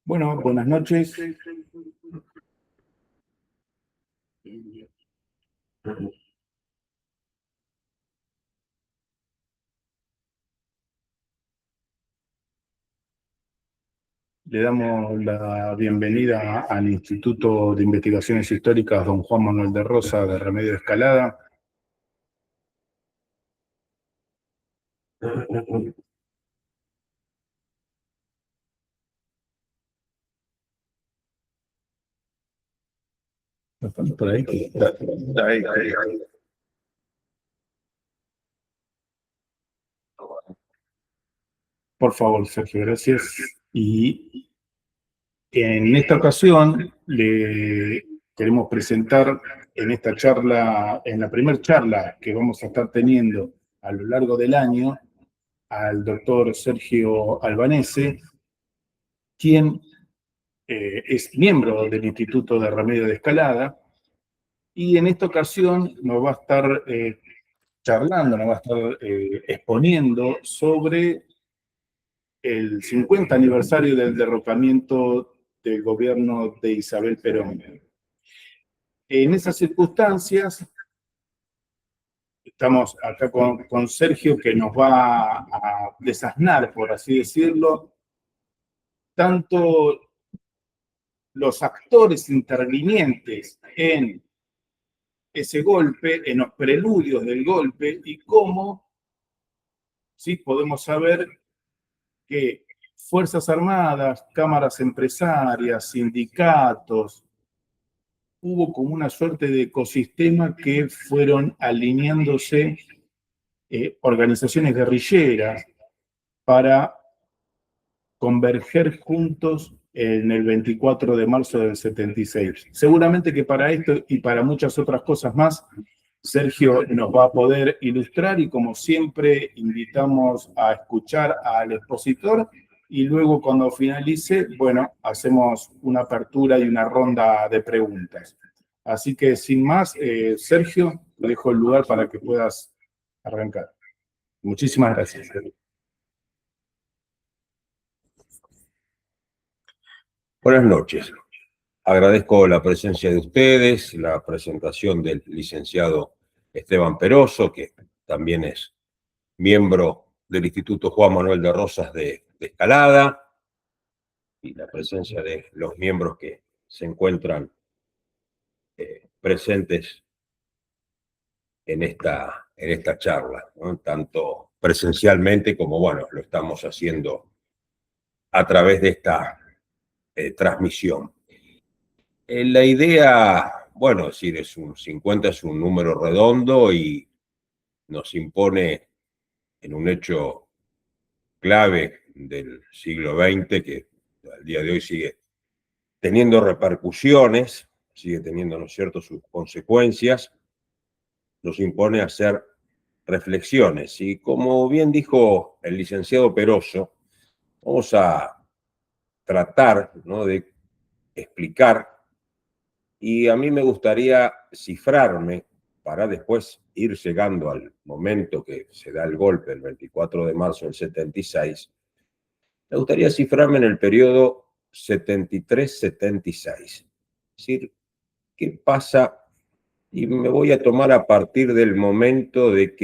Bueno, buenas noches. Le damos la bienvenida al Instituto de Investigaciones Históricas Don Juan Manuel de Rosas de Remedio de Escalada. ¿Están por ahí? Ahí. Por favor, Sergio, gracias. Y en esta ocasión le queremos presentar en esta charla, en la primera charla que vamos a estar teniendo a lo largo del año, al doctor Sergio Albanese, quien es miembro del Instituto de Remedio de Escalada, y en esta ocasión nos va a estar charlando, nos va a estar exponiendo sobre el 50 aniversario del derrocamiento del gobierno de Isabel Perón. En esas circunstancias, estamos acá con Sergio, que nos va a desasnar, por así decirlo, tanto los actores intervinientes en ese golpe, en los preludios del golpe, y cómo sí podemos saber que Fuerzas Armadas, cámaras empresarias, sindicatos, hubo como una suerte de ecosistema que fueron alineándose organizaciones guerrilleras para converger juntos en el 24 de marzo del 76. Seguramente que para esto y para muchas otras cosas más, Sergio nos va a poder ilustrar, y como siempre invitamos a escuchar al expositor, y luego cuando finalice, bueno, hacemos una apertura y una ronda de preguntas. Así que sin más, Sergio, te dejo el lugar para que puedas arrancar. Muchísimas gracias. Buenas noches. Agradezco la presencia de ustedes, la presentación del licenciado Esteban Peroso, que también es miembro del Instituto Juan Manuel de Rosas de Escalada, y la presencia de los miembros que se encuentran presentes en esta charla, ¿no? Tanto presencialmente como, bueno, lo estamos haciendo a través de esta transmisión. La idea, bueno, es decir, 50 es un número redondo y nos impone en un hecho clave del siglo XX que al día de hoy sigue teniendo repercusiones, sigue teniendo, ¿no es cierto?, sus consecuencias, nos impone a hacer reflexiones. Y como bien dijo el licenciado Peroso, vamos a tratar, ¿no?, de explicar, y a mí me gustaría cifrarme para después ir llegando al momento que se da el golpe, el 24 de marzo del 76, me gustaría cifrarme en el periodo 73-76. Es decir, ¿qué pasa? Y me voy a tomar a partir del momento del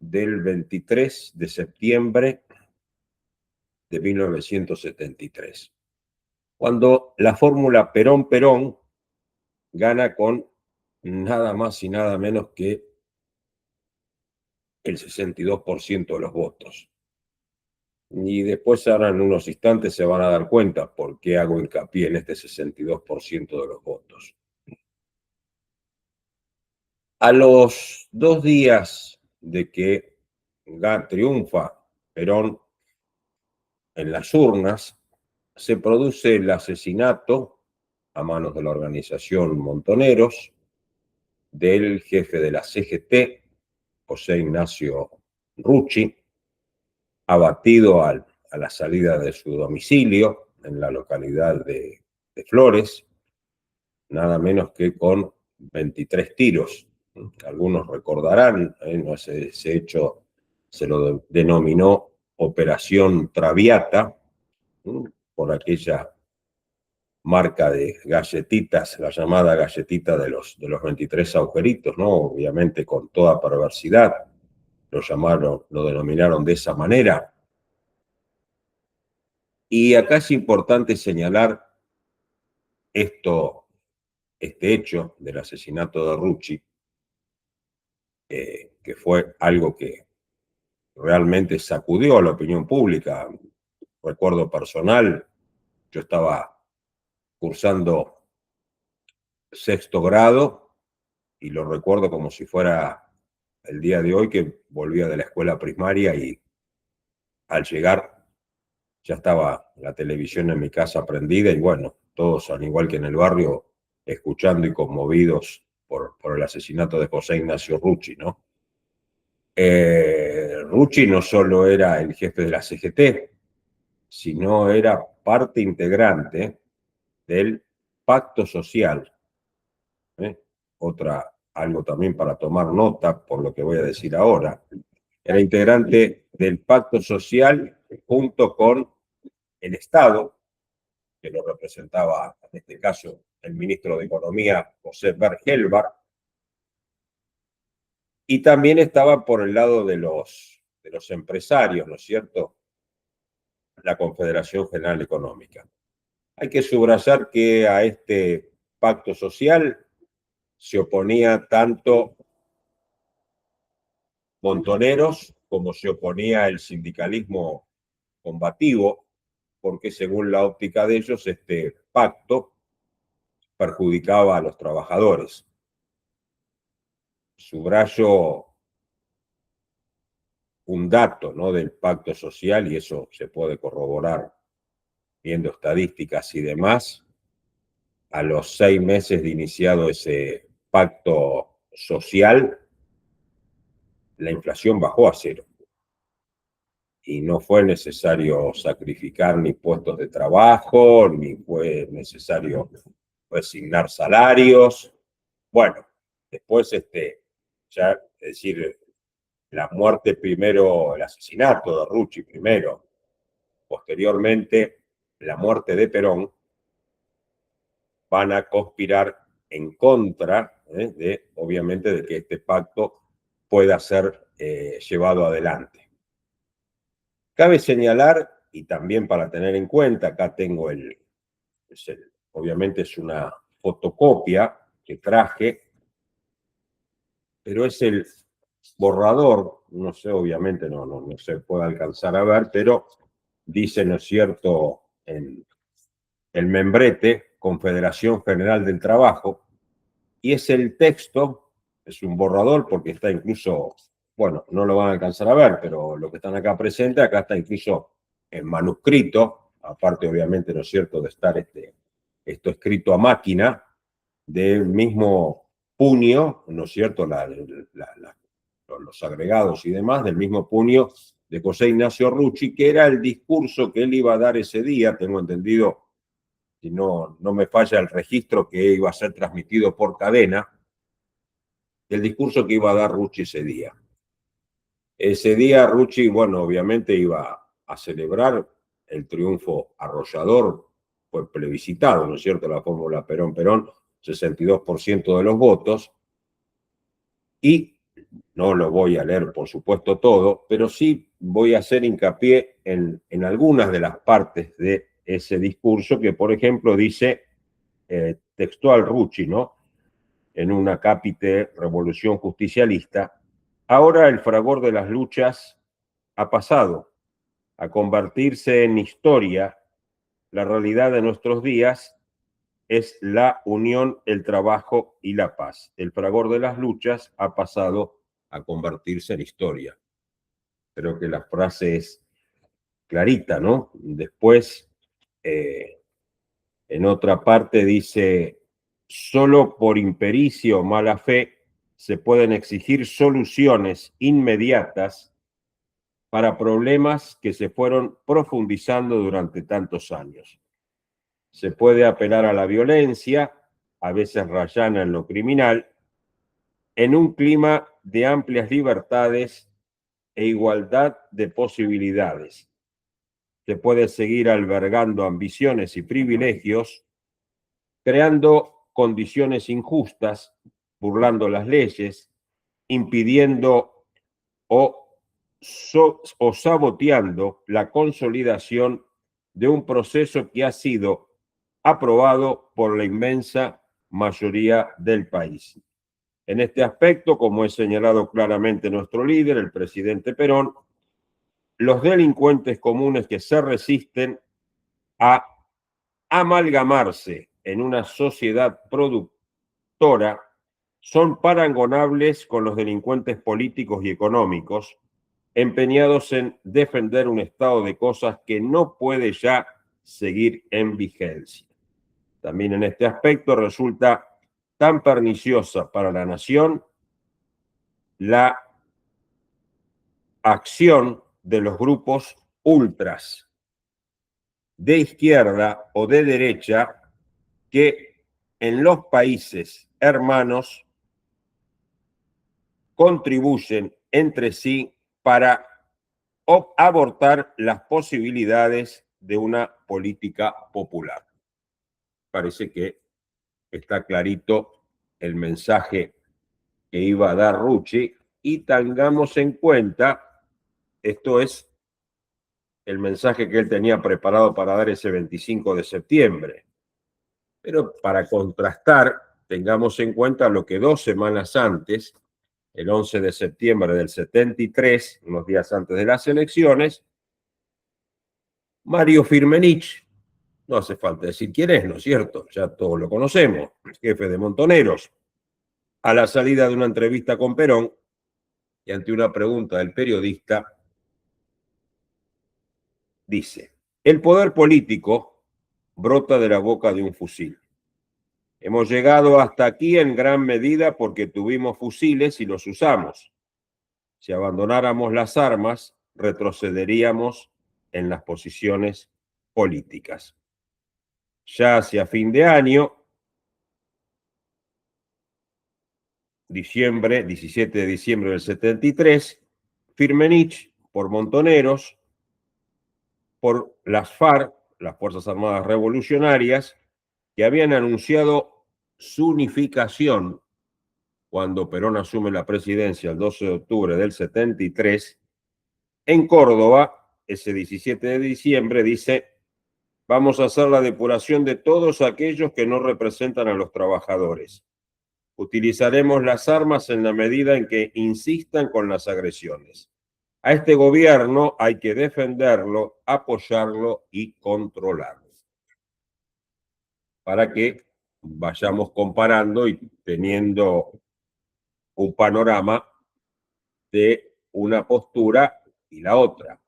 23 de septiembre de 1973, cuando la fórmula Perón-Perón gana con nada más y nada menos que el 62% de los votos. Y después, ahora en unos instantes, se van a dar cuenta por qué hago hincapié en este 62% de los votos. A los 2 días de que triunfa Perón en las urnas, se produce el asesinato a manos de la organización Montoneros del jefe de la CGT, José Ignacio Rucci, abatido a la salida de su domicilio en la localidad de Flores, nada menos que con 23 tiros. Algunos recordarán, ese hecho se lo denominó Operación Traviata, por aquella marca de galletitas, la llamada galletita de los 23 agujeritos, ¿no? Obviamente con toda perversidad, lo denominaron de esa manera. Y acá es importante señalar este hecho del asesinato de Rucci, que fue algo que realmente sacudió a la opinión pública. Recuerdo personal, yo estaba cursando sexto grado y lo recuerdo como si fuera el día de hoy, que volvía de la escuela primaria y al llegar ya estaba la televisión en mi casa prendida y bueno, todos al igual que en el barrio escuchando y conmovidos por el asesinato de José Ignacio Rucci, ¿no? Rucci no solo era el jefe de la CGT, sino era parte integrante del pacto social. Algo también para tomar nota por lo que voy a decir ahora. Era integrante del pacto social junto con el Estado, que lo representaba en este caso el ministro de Economía, José Bergelbar, y también estaba por el lado de los empresarios, ¿no es cierto?, la Confederación General Económica. Hay que subrayar que a este pacto social se oponía tanto Montoneros como se oponía el sindicalismo combativo, porque según la óptica de ellos, este pacto perjudicaba a los trabajadores. Subrayo un dato, ¿no?, del pacto social, y eso se puede corroborar viendo estadísticas y demás. A los 6 meses de iniciado ese pacto social, la inflación bajó a 0. Y no fue necesario sacrificar ni puestos de trabajo, ni fue necesario resignar salarios. Bueno, después ya, es decir, la muerte primero, el asesinato de Rucci primero, posteriormente la muerte de Perón, van a conspirar en contra obviamente, de que este pacto pueda ser llevado adelante. Cabe señalar, y también para tener en cuenta, acá tengo obviamente es una fotocopia que traje, pero es el borrador, no sé, obviamente no se puede alcanzar a ver, pero dice, ¿no es cierto?, en el membrete, Confederación General del Trabajo, y es el texto, es un borrador porque está incluso, bueno, no lo van a alcanzar a ver, pero lo que están acá presentes, acá está incluso en manuscrito, aparte obviamente, ¿no es cierto?, de estar esto escrito a máquina, del mismo puño, ¿no es cierto?, los agregados y demás, del mismo puño de José Ignacio Rucci, que era el discurso que él iba a dar ese día, tengo entendido, si no me falla el registro, que iba a ser transmitido por cadena, el discurso que iba a dar Rucci ese día. Ese día Rucci, bueno, obviamente iba a celebrar el triunfo arrollador, fue plebiscitado, ¿no es cierto?, la fórmula Perón-Perón, 62% de los votos, y no lo voy a leer, por supuesto, todo, pero sí voy a hacer hincapié en algunas de las partes de ese discurso que, por ejemplo, dice textual Rucci, ¿no?, en una cápite Revolución Justicialista: ahora el fragor de las luchas ha pasado a convertirse en historia. La realidad de nuestros días es la unión, el trabajo y la paz. El fragor de las luchas ha pasado a convertirse en historia. Creo que la frase es clarita, ¿no? Después, en otra parte dice: solo por impericia o mala fe se pueden exigir soluciones inmediatas para problemas que se fueron profundizando durante tantos años. Se puede apelar a la violencia, a veces rayana en lo criminal, en un clima de amplias libertades e igualdad de posibilidades. se puede seguir albergando ambiciones y privilegios, creando condiciones injustas, burlando las leyes, impidiendo o saboteando la consolidación de un proceso que ha sido aprobado por la inmensa mayoría del país. En este aspecto, como he señalado claramente nuestro líder, el presidente Perón, los delincuentes comunes que se resisten a amalgamarse en una sociedad productora son parangonables con los delincuentes políticos y económicos, empeñados en defender un estado de cosas que no puede ya seguir en vigencia. También en este aspecto resulta tan perniciosa para la nación la acción de los grupos ultras de izquierda o de derecha que en los países hermanos contribuyen entre sí para abortar las posibilidades de una política popular. Parece que está clarito el mensaje que iba a dar Rucci y tengamos en cuenta, esto es el mensaje que él tenía preparado para dar ese 25 de septiembre. Pero para contrastar, tengamos en cuenta lo que 2 semanas antes, el 11 de septiembre del 73, unos días antes de las elecciones, Mario Firmenich, no hace falta decir quién es, ¿no es cierto? Ya todos lo conocemos, jefe de Montoneros, a la salida de una entrevista con Perón y ante una pregunta del periodista, dice: el poder político brota de la boca de un fusil. Hemos llegado hasta aquí en gran medida porque tuvimos fusiles y los usamos. Si abandonáramos las armas, retrocederíamos en las posiciones políticas. Ya hacia fin de año, 17 de diciembre del 73, Firmenich, por Montoneros, por las FARC, las Fuerzas Armadas Revolucionarias, que habían anunciado su unificación cuando Perón asume la presidencia el 12 de octubre del 73, en Córdoba, ese 17 de diciembre, dice: vamos a hacer la depuración de todos aquellos que no representan a los trabajadores. Utilizaremos las armas en la medida en que insistan con las agresiones. A este gobierno hay que defenderlo, apoyarlo y controlarlo. Para que vayamos comparando y teniendo un panorama de una postura y la otra.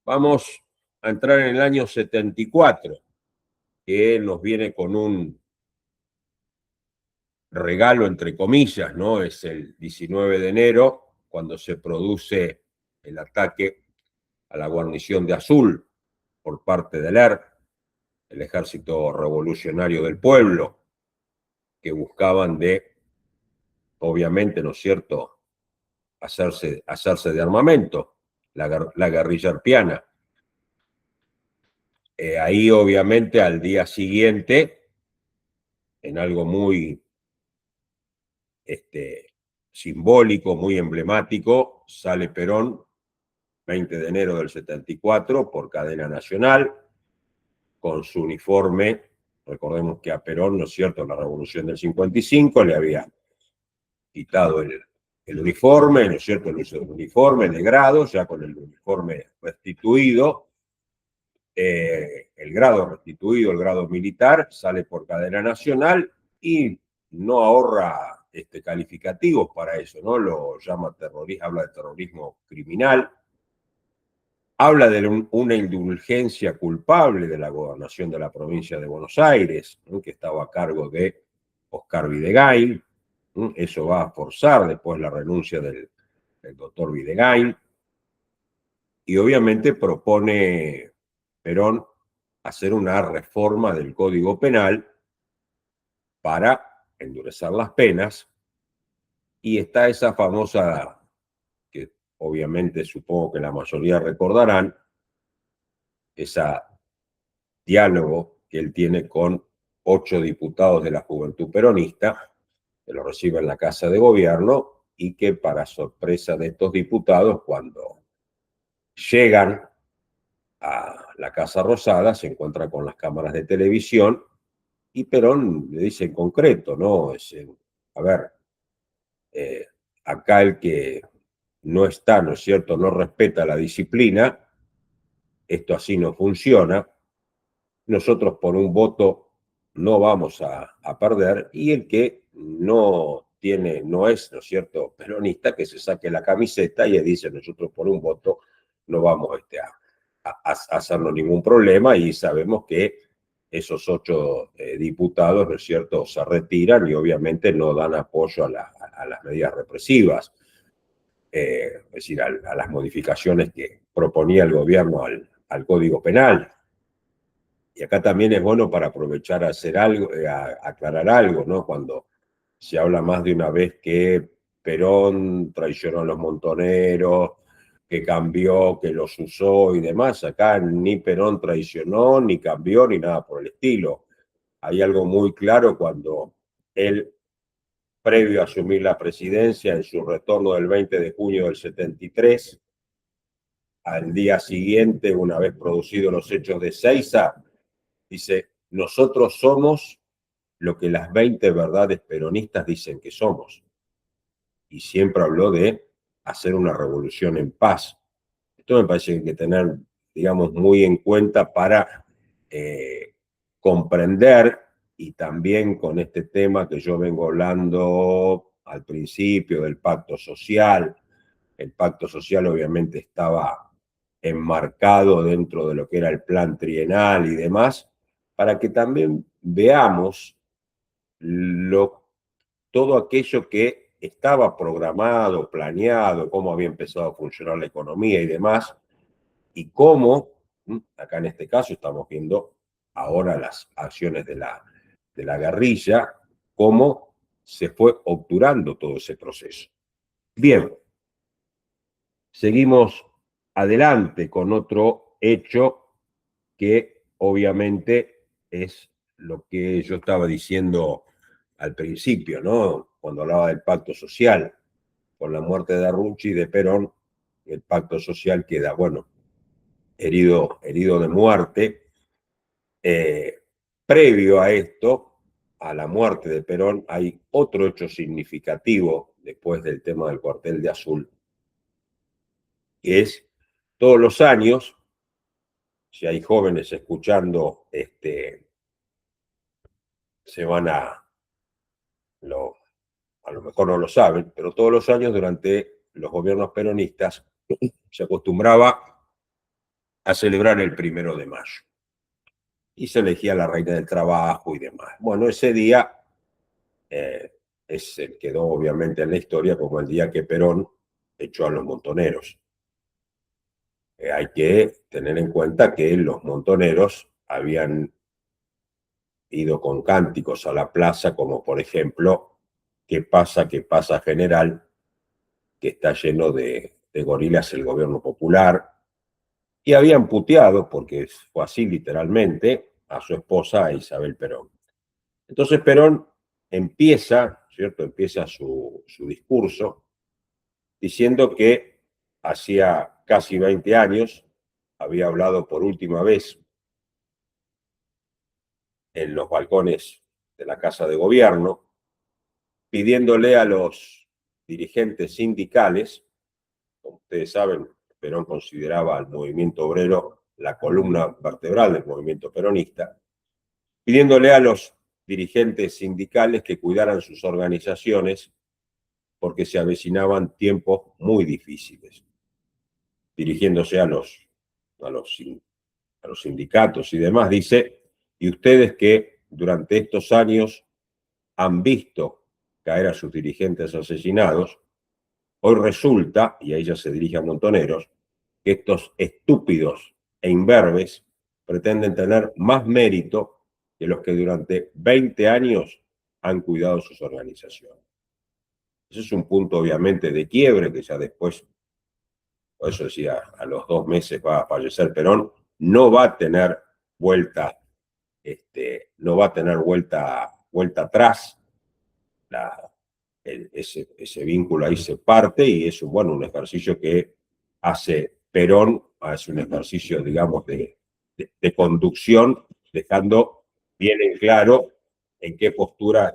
Vamos a entrar en el año 74, que nos viene con un regalo, entre comillas, ¿no? Es el 19 de enero, cuando se produce el ataque a la guarnición de Azul por parte del ERP, el Ejército Revolucionario del Pueblo, que buscaban obviamente, ¿no es cierto?, hacerse de armamento, la guerrilla arpiana. Ahí, obviamente, al día siguiente, en algo muy simbólico, muy emblemático, sale Perón, 20 de enero del 74, por cadena nacional, con su uniforme. Recordemos que a Perón, ¿no es cierto?, en la Revolución del 55 le había quitado el uniforme, ¿no es cierto?, el uniforme de grado, ya con el uniforme restituido, el grado restituido, el grado militar, sale por cadena nacional y no ahorra calificativos para eso, ¿no? Lo llama terrorismo, habla de terrorismo criminal, habla de una indulgencia culpable de la gobernación de la provincia de Buenos Aires, ¿no?, que estaba a cargo de Oscar Videgain. Eso va a forzar después la renuncia del doctor Videgain. Y obviamente propone Perón hacer una reforma del Código Penal para endurecer las penas. Y está esa famosa, que obviamente supongo que la mayoría recordarán, ese diálogo que él tiene con 8 diputados de la Juventud Peronista, que lo recibe en la Casa de Gobierno y que, para sorpresa de estos diputados, cuando llegan a la Casa Rosada, se encuentran con las cámaras de televisión y Perón le dice en concreto, ¿no? A ver, acá el que no está, ¿no es cierto?, no respeta la disciplina, esto así no funciona, nosotros por un voto no vamos a perder, y el que no es, ¿no es cierto?, peronista, que se saque la camiseta y dice, nosotros por un voto no vamos a hacernos ningún problema, y sabemos que esos 8 diputados, ¿no es cierto?, se retiran y obviamente no dan apoyo a las medidas represivas, es decir, a las modificaciones que proponía el gobierno al Código Penal. Y acá también es bueno para aprovechar a hacer algo, a aclarar algo, ¿no? Cuando se habla más de una vez que Perón traicionó a los montoneros, que cambió, que los usó y demás, acá ni Perón traicionó, ni cambió, ni nada por el estilo. Hay algo muy claro cuando él, previo a asumir la presidencia, en su retorno del 20 de junio del 73, al día siguiente, una vez producidos los hechos de Seiza, dice, nosotros somos lo que las 20 verdades peronistas dicen que somos. Y siempre habló de hacer una revolución en paz. Esto me parece que hay que tener, digamos, muy en cuenta para comprender, y también con este tema que yo vengo hablando al principio del pacto social. El pacto social obviamente estaba enmarcado dentro de lo que era el plan trienal y demás, para que también veamos todo aquello que estaba programado, planeado, cómo había empezado a funcionar la economía y demás, y cómo, acá en este caso estamos viendo ahora las acciones de la guerrilla, cómo se fue obturando todo ese proceso. Bien, seguimos adelante con otro hecho que obviamente es lo que yo estaba diciendo al principio, ¿no? Cuando hablaba del pacto social. Con la muerte de Arruchi y de Perón, el pacto social queda, bueno, herido de muerte. Previo a esto, a la muerte de Perón, hay otro hecho significativo después del tema del cuartel de Azul, que es todos los años, si hay jóvenes escuchando, se van a lo mejor no lo saben, pero todos los años durante los gobiernos peronistas se acostumbraba a celebrar el 1 de mayo. Y se elegía la reina del trabajo y demás. Bueno, ese día quedó obviamente en la historia como el día que Perón echó a los montoneros. Hay que tener en cuenta que los montoneros habían ido con cánticos a la plaza, como por ejemplo, qué pasa, general, que está lleno de gorilas el gobierno popular, y habían puteado, porque fue así literalmente, a su esposa, a Isabel Perón. Entonces Perón empieza, ¿cierto? Empieza su discurso diciendo que hacía casi 20 años había hablado por última vez en los balcones de la Casa de Gobierno, pidiéndole a los dirigentes sindicales, como ustedes saben, Perón consideraba al movimiento obrero la columna vertebral del movimiento peronista, pidiéndole a los dirigentes sindicales que cuidaran sus organizaciones porque se avecinaban tiempos muy difíciles. Dirigiéndose a los sindicatos y demás, dice, y ustedes que durante estos años han visto caer a sus dirigentes asesinados, hoy resulta, y a ella se dirige a Montoneros, que estos estúpidos e imberbes pretenden tener más mérito que los que durante 20 años han cuidado sus organizaciones. Ese es un punto obviamente de quiebre, que ya después, por eso decía, a los 2 meses va a fallecer Perón, no va a tener vuelta, no va a tener vuelta atrás. Ese vínculo ahí se parte y es un ejercicio que hace Perón, hace un ejercicio, digamos, de conducción, dejando bien en claro en qué postura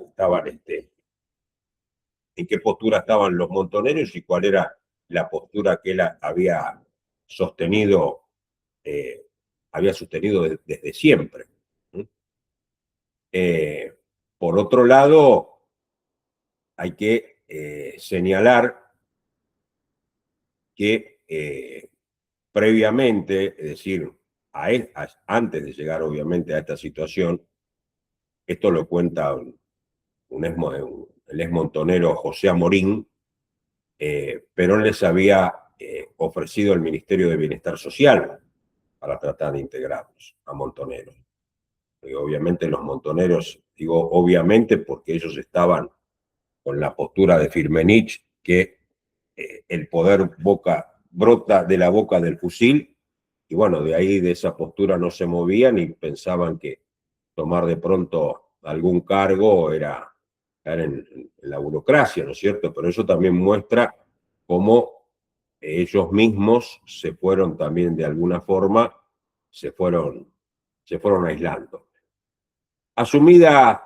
estaban los montoneros y cuál era la postura que él había sostenido, desde siempre. Por otro lado, hay que señalar que previamente, es decir, antes de llegar obviamente a esta situación, esto lo cuenta el ex montonero José Amorín, Perón les había ofrecido el Ministerio de Bienestar Social para tratar de integrarlos a montoneros. Y obviamente los montoneros, digo obviamente porque ellos estaban con la postura de Firmenich, que el poder brota de la boca del fusil, y bueno, de ahí de esa postura no se movían y pensaban que tomar de pronto algún cargo era estar en la burocracia, ¿no es cierto? Pero eso también muestra cómo ellos mismos se fueron también de alguna forma, se fueron aislando. Asumida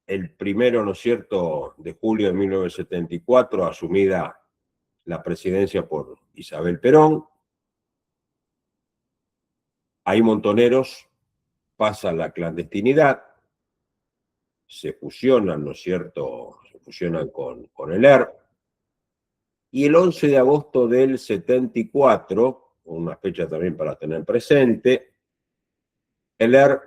el 1, ¿no es cierto?, de julio de 1974, asumida la presidencia por Isabel Perón, hay montoneros, pasan la clandestinidad, se fusionan, ¿no es cierto?, se fusionan con el ERP, y el 11 de agosto del 74, una fecha también para tener presente, el ERP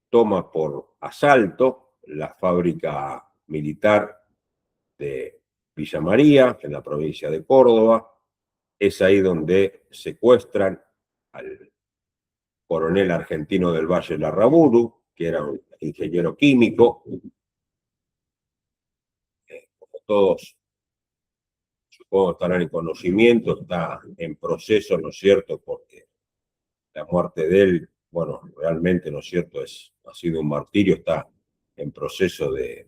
toma por asalto la fábrica militar de Villa María, en la provincia de Córdoba. Es ahí donde secuestran al coronel argentino del Valle Larraburu, que era un ingeniero químico. Como todos supongo estarán en conocimiento, está en proceso, ¿no es cierto?, porque la muerte de él, bueno, realmente, ¿no es cierto?, ha sido un martirio, está en proceso de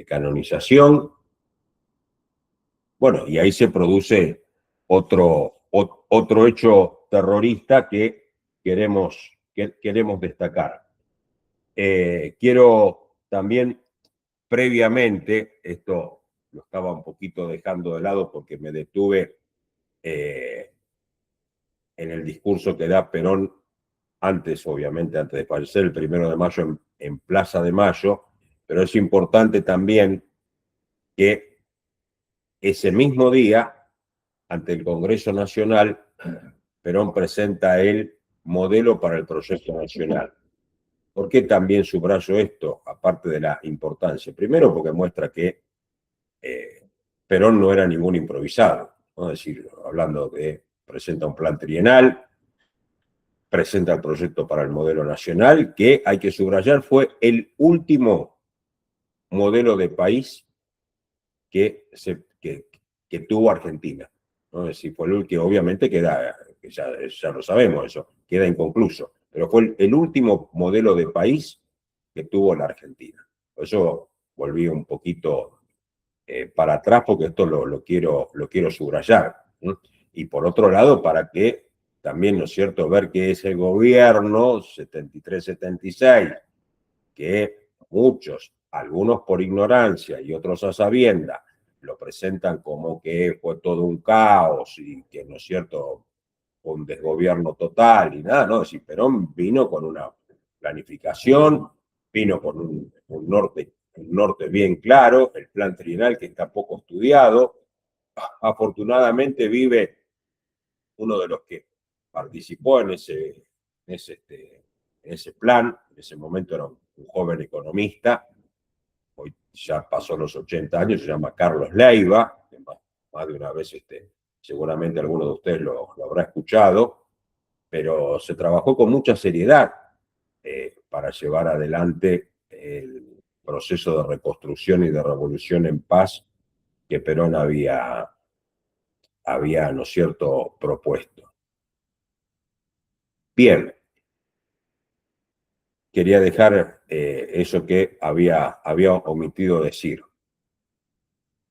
canonización. Bueno, y ahí se produce otro hecho terrorista que queremos destacar. Quiero también previamente, esto lo estaba un poquito dejando de lado porque me detuve en el discurso que da Perón antes de fallecer, el 1 de mayo en Plaza de Mayo, pero es importante también que ese mismo día, ante el Congreso Nacional, Perón presenta el modelo para el proyecto nacional. ¿Por qué también subrayo esto, aparte de la importancia? Primero, porque muestra que Perón no era ningún improvisado, ¿no? Es decir, hablando de presenta un plan trienal, presenta el proyecto para el modelo nacional, que hay que subrayar fue el último modelo de país que tuvo Argentina, ¿no? Es decir, fue el que obviamente queda, que ya lo sabemos eso, queda inconcluso, pero fue el último modelo de país que tuvo la Argentina. Por eso volví un poquito para atrás, porque esto lo quiero subrayar, ¿no? Y por otro lado, para que también, ¿no es cierto?, ver que ese gobierno 73-76, que muchos, algunos por ignorancia y otros a sabienda, lo presentan como que fue todo un caos y que, ¿no es cierto?, un desgobierno total y nada, ¿no? Es decir, Perón vino con una planificación, vino con un norte bien claro, el plan trienal que está poco estudiado. Afortunadamente vive uno de los que participó en ese plan, en ese momento era un joven economista, hoy ya pasó los 80 años, se llama Carlos Leiva, que más de una vez seguramente alguno de ustedes lo habrá escuchado, pero se trabajó con mucha seriedad para llevar adelante el proceso de reconstrucción y de revolución en paz que Perón había, ¿no es cierto?, propuesto. Bien, quería dejar eso que había omitido decir.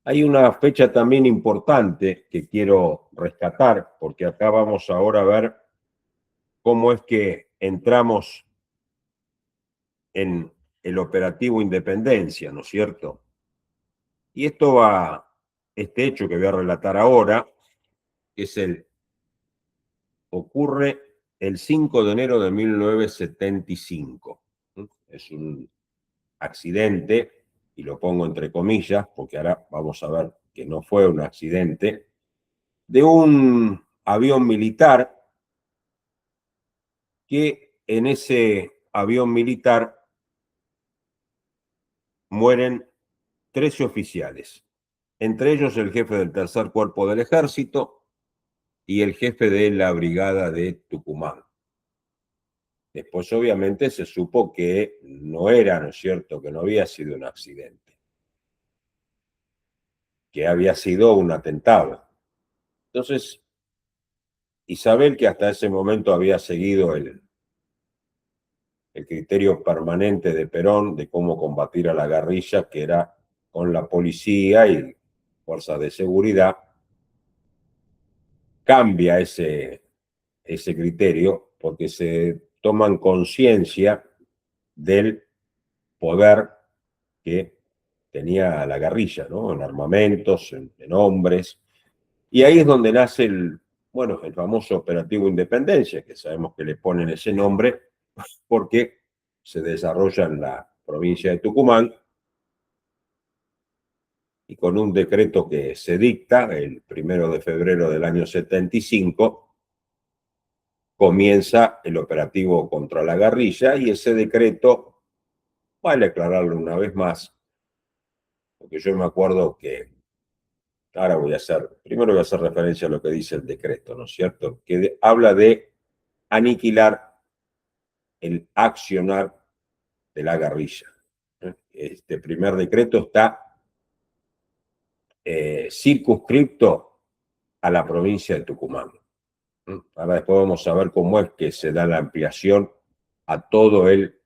Hay una fecha también importante que quiero rescatar, porque acá vamos ahora a ver cómo es que entramos en el operativo Independencia, ¿no es cierto? Y este hecho que voy a relatar ahora, ocurre el 5 de enero de 1975. Es un accidente, y lo pongo entre comillas, porque ahora vamos a ver que no fue un accidente, de un avión militar que en ese avión militar mueren 13 oficiales, entre ellos el jefe del tercer cuerpo del ejército y el jefe de la brigada de Tucumán. Después, obviamente, se supo que no era, ¿no es cierto?, que no había sido un accidente, que había sido un atentado. Entonces, Isabel, que hasta ese momento había seguido el criterio permanente de Perón de cómo combatir a la guerrilla, que era con la policía y fuerzas de seguridad, cambia ese criterio porque se toman conciencia del poder que tenía la guerrilla, ¿no? En armamentos, en hombres. Y ahí es donde nace el famoso Operativo Independencia, que sabemos que le ponen ese nombre porque se desarrolla en la provincia de Tucumán y con un decreto que se dicta el 1 de febrero del año 75, comienza el operativo contra la guerrilla, y ese decreto, vale aclararlo una vez más, porque yo me acuerdo que, ahora primero voy a hacer referencia a lo que dice el decreto, ¿no es cierto? Que habla de aniquilar el accionar de la guerrilla. Este primer decreto está circunscripto a la provincia de Tucumán. Ahora después vamos a ver cómo es que se da la ampliación a todo el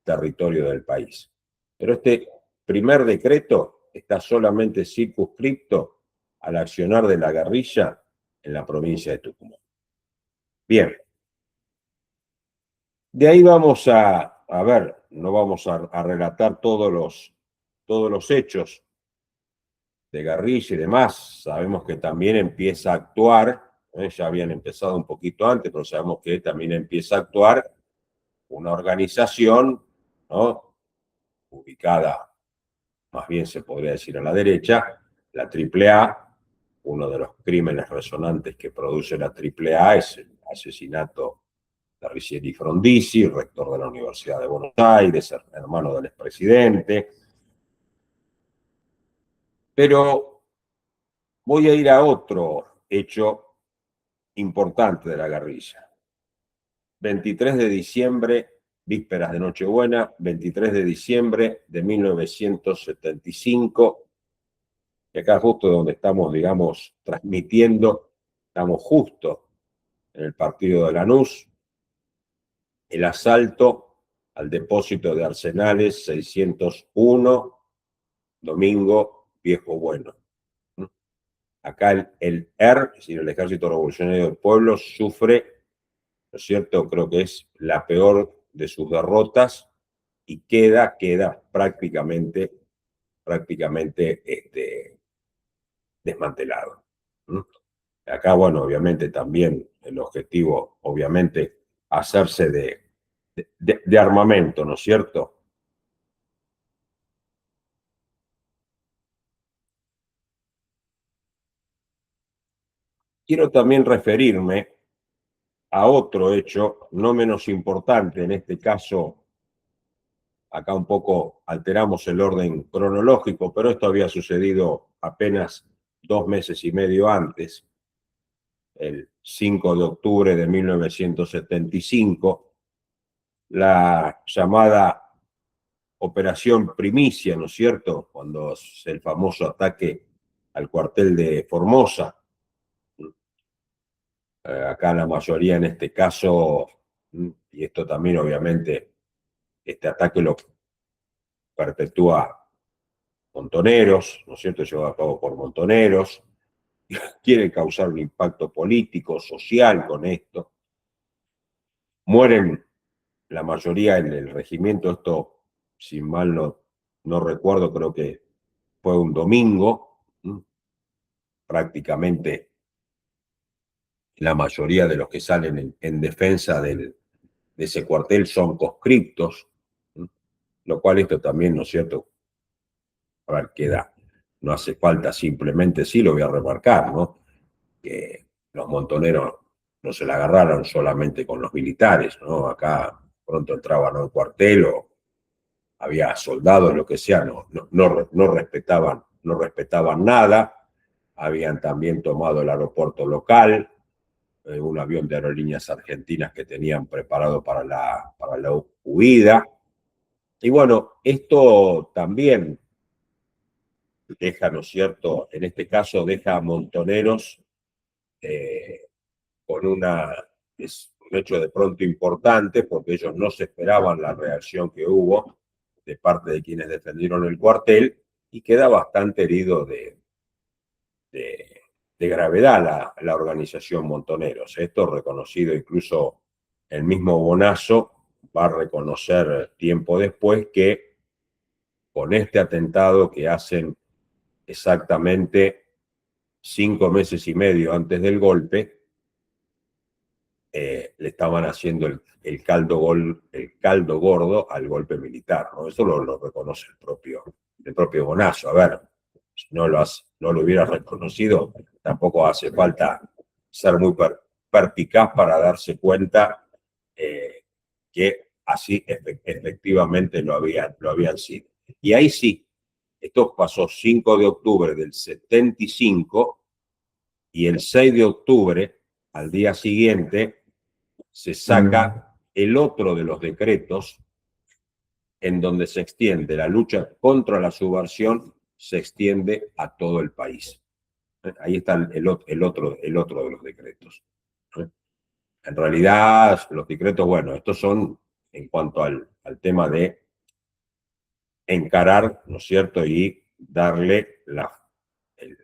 territorio del país. Pero este primer decreto está solamente circunscripto al accionar de la guerrilla en la provincia de Tucumán. Bien. De ahí vamos a ver, no vamos a relatar todos los hechos de guerrilla y demás. Sabemos que también empieza a actuar, ya habían empezado un poquito antes, pero sabemos que también empieza a actuar una organización, ¿no?, ubicada, más bien se podría decir a la derecha, la AAA. Uno de los crímenes resonantes que produce la AAA es el asesinato de Riccieri Frondizi, rector de la Universidad de Buenos Aires, hermano del expresidente. Pero voy a ir a otro hecho importante de la guerrilla. 23 de diciembre, vísperas de Nochebuena, 23 de diciembre de 1975, y acá justo donde estamos, digamos, transmitiendo, estamos justo en el partido de Lanús, el asalto al depósito de arsenales 601, Domingo Viejo Bueno. Acá el ER, es decir, el Ejército Revolucionario del Pueblo, sufre, ¿no es cierto?, creo que es la peor de sus derrotas, y queda prácticamente desmantelado. Acá, bueno, obviamente también el objetivo, obviamente, hacerse de armamento, ¿no es cierto? Quiero también referirme a otro hecho no menos importante. En este caso, acá un poco alteramos el orden cronológico, pero esto había sucedido apenas 2 meses y medio antes, el 5 de octubre de 1975, la llamada Operación Primicia, ¿no es cierto?, cuando el famoso ataque al cuartel de Formosa. Acá la mayoría, en este caso, Y esto también, obviamente, este ataque lo perpetúa Montoneros, ¿no es cierto?, llevado a cabo por Montoneros, quieren causar un impacto político, social con esto. Mueren la mayoría en el regimiento, esto, si mal no recuerdo, creo que fue un domingo, prácticamente la mayoría de los que salen en defensa de ese cuartel son conscriptos, lo cual esto también, ¿no es cierto?, a ver, queda, no hace falta simplemente, sí lo voy a remarcar, ¿no?, que los montoneros no se la agarraron solamente con los militares, ¿no? Acá pronto entraban a un cuartel o había soldados, lo que sea, no respetaban nada. Habían también tomado el aeropuerto local, un avión de Aerolíneas Argentinas que tenían preparado para la huida. Y bueno, esto también deja, ¿no es cierto?, en este caso deja a Montoneros con es un hecho de pronto importante, porque ellos no se esperaban la reacción que hubo de parte de quienes defendieron el cuartel, y queda bastante herido de gravedad la organización Montoneros. Esto reconocido, incluso el mismo Bonazo va a reconocer tiempo después que con este atentado que hacen exactamente 5 meses y medio antes del golpe, le estaban haciendo el caldo gordo al golpe militar, ¿no? Eso lo reconoce el propio Bonazo. A ver, si no lo hubiera reconocido, tampoco hace falta ser muy perspicaz para darse cuenta que así efectivamente lo habían sido. Y ahí sí, esto pasó 5 de octubre del 75, y el 6 de octubre, al día siguiente, se saca el otro de los decretos en donde se extiende la lucha contra la subversión, se extiende a todo el país. Ahí está el otro de los decretos. En realidad, los decretos, bueno, estos son en cuanto al tema de encarar, ¿no es cierto?, y darle el